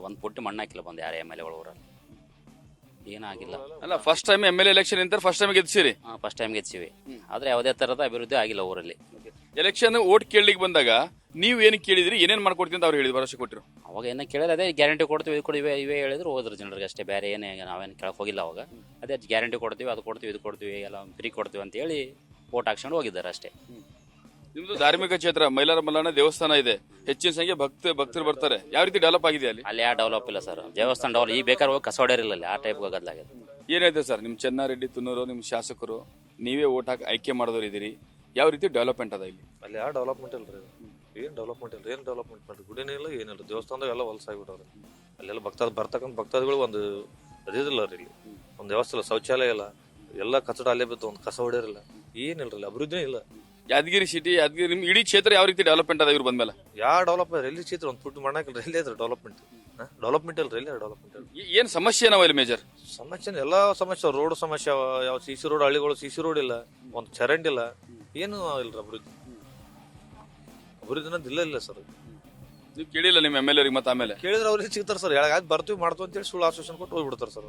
ಒಂದು ಪುಟ್ಟಿ ಮಣ್ಣಾಕಿಲ್ಲ ಬಂದು ಯಾರೇ MLA ಊರಲ್ಲಿ. ಏನಾಗಿಲ್ಲ. ಅಲ್ಲ, ಫಸ್ಟ್ ಟೈಮ್ MLA ಎಲೆಕ್ಷನ್ ಅಂತ ಫಸ್ಟ್ ಟೈಮ್ ಗೆದ್ಸಿರಿ? ಫಸ್ಟ್ ಟೈಮ್ ಗೆದ್ಸಿವಿ. ಆದ್ರೆ ಯಾವುದೇ ತರದ ಅಭಿವೃದ್ಧಿ ಆಗಿಲ್ಲ ಊರಲ್ಲಿ. ಎಲೆಕ್ಷನ್ ಓಟ್ ಕೇಳಲಿಕ್ಕೆ ಬಂದಾಗ ನೀವು ಏನ್ ಕೇಳಿದ್ರಿ, ಏನೇನ್ ಮಾಡ್ಕೊಡ್ತೀನಿ ಅಂತ ಅವ್ರು ಹೇಳಿದ್ರು, ಭರವಸೆ ಕೊಟ್ಟರು? ಅವಾಗ ಏನ ಕೇಳಿದ್ರೆ ಅದೇ ಗ್ಯಾರಂಟಿ ಕೊಡ್ತೀವಿ, ಇದು ಕೊಡಿವೆ ಇವೇ ಹೇಳಿದ್ರು ಹೋದ್ರು ಜನರಿಗೆ ಅಷ್ಟೇ. ಬೇರೆ ಏನೇ ನಾವೇನು ಕೇಳಕ್ ಹೋಗಿಲ್ಲ. ಅವಾಗ ಅದೇ ಗ್ಯಾರಂಟಿ ಕೊಡ್ತೀವಿ, ಅದು ಕೊಡ್ತೀವಿ, ಇದು ಕೊಡ್ತೀವಿ, ಎಲ್ಲ ಫ್ರೀ ಕೊಡ್ತೀವಿ ಅಂತ ಹೇಳಿ ಓಟ್ ಹಾಕ್ಸ್ಕೊಂಡು ಹೋಗಿದ್ದಾರೆ ಅಷ್ಟೇ. ನಿಮ್ದು ಧಾರ್ಮಿಕ ಕ್ಷೇತ್ರ, ಮೈಲಾರ ಮಲ್ಲಣ್ಣ ದೇವಸ್ಥಾನ ಇದೆ, ಹೆಚ್ಚಿನ ಸಂಖ್ಯೆ ಭಕ್ತರು ಬರ್ತಾರೆ. ಯಾವ ರೀತಿ ಡೆವಲಪ್ ಆಗಿದೆ ಅಲ್ಲಿ? ಅಲ್ಲಿ ಯಾವ ಡೆವಲಪ್ ಇಲ್ಲ ಸರ್. ದೇವಸ್ಥಾನ ಡೆವಲಪ್ ಈ ಬೇಕಾದ್ರೆ ಹೋಗಿ ಕಸೋಡಿರಲಿಲ್ಲ ಅಲ್ಲಿ. ಆ ಟೈಪ್ ಗದ್ದಲಾಗಿದೆ. ಏನಾಯ್ತು ಸರ್, ನಿಮ್ ಚೆನ್ನಾರೆಡ್ಡಿ ತುನ್ನೂರು ನಿಮ್ಮ ಶಾಸಕರು, ನೀವೇ ಓಟ್ ಹಾಕಿ ಆಯ್ಕೆ ಮಾಡಿದವರು ಇದೀರಿ, ಯಾವ ರೀತಿ ಡೆವಲಪ್ಮೆಂಟ್ ಅದ ಇಲ್ಲಿ? ಅಲ್ಲಿ ಯಾವ ಡೆವಲಪ್ಮೆಂಟ್ ಇಲ್ರಿ. ಏನ್ ಡೆವಲಪ್ಮೆಂಟ್ ಇಲ್ಲ, ಏನ್ ಡೆವಲಪ್ಮೆಂಟ್ ಮಾಡಿ ಗುಡಿನೇ ಇಲ್ಲ, ಏನಿಲ್ಲ. ದೇವಸ್ಥಾನದಾಗ ಎಲ್ಲ ಹೊಲಸಾಗ್ಬಿಟ್ಟವ್ರೆ. ಅಲ್ಲೆಲ್ಲ ಬರ್ತಕ್ಕಂಥ ಭಕ್ತಾದಿಗಳು ಒಂದು ಅದಿಲ್ಲ ರೀ. ಇಲ್ಲಿ ಒಂದು ವ್ಯವಸ್ಥೆ ಇಲ್ಲ, ಶೌಚಾಲಯ ಇಲ್ಲ, ಎಲ್ಲ ಕಚಡ ಅಲ್ಲೇ ಬಿತ್ತು, ಒಂದು ಕಸ ಹೊಡಿಯರಿಲ್ಲ, ಏನಿಲ್ರಿ, ಅಭಿವೃದ್ಧಿನೇ ಇಲ್ಲ. ಯಾದಗಿರಿ ಸಿಟಿ, ಯಾದಗಿರಿ ನಿಮ್ ಇಡೀ ಕ್ಷೇತ್ರ ಯಾವ ರೀತಿ ಡೆವಲಪ್ಮೆಂಟ್ ಅದ ಇವ್ರು ಬಂದ್ಮೇಲೆ? ಯಾವ ಡೆವಲಪ್ಮೆಂಟ್ ಎಲ್ಲಿ ಕ್ಷೇತ್ರ ಒಂದು ಫುಡ್ ಮಾಡಾಕಿಲ್ಲ. ಎಲ್ಲಿ ಇದ್ರೆ ಡೆವಲಪ್ಮೆಂಟ್ ಇಲ್ರಿ. ಎಲ್ಲಿ ಡೆವಲಪ್ಮೆಂಟ್ ಏನ್ ಸಮಸ್ಯೆ ನಾವ ಇಲ್ಲಿ? ಮೇಜರ್ ಸಮಸ್ಯೆ ಎಲ್ಲಾ ಸಮಸ್ಯೆ. ರೋಡ್ ಸಮಸ್ಯೆ, ಯಾವ CC ರೋಡ್, ಹಳ್ಳಿಗಳು CC ರೋಡ್ ಇಲ್ಲ, ಒಂದು ಚರಂಡಿ ಇಲ್ಲ, ಏನು ಇಲ್ರಿ. ಅಭಿವೃದ್ಧಿನ ಇಲ್ಲ ಸರ್. ನೀವು ಕೇಳಿಲ್ಲ ನಿಮ್ಮ MLA ಅವ್ರಿಗೆ? ಮತ್ತೆ ಆಮೇಲೆ ಕೇಳಿದ್ರೆ ಅವ್ರಿಗೆ ಸಿಗ್ತಾರೆ ಸರ್. ಬರ್ತೀವಿ ಮಾಡ್ತೀವಿ ಅಂತೇಳಿ ಸುಳ್ಳು ಆಶ್ವಾಸನೆ ಕೊಟ್ಟು ಹೋಗ್ಬಿಡ್ತಾರೆ ಸರ್.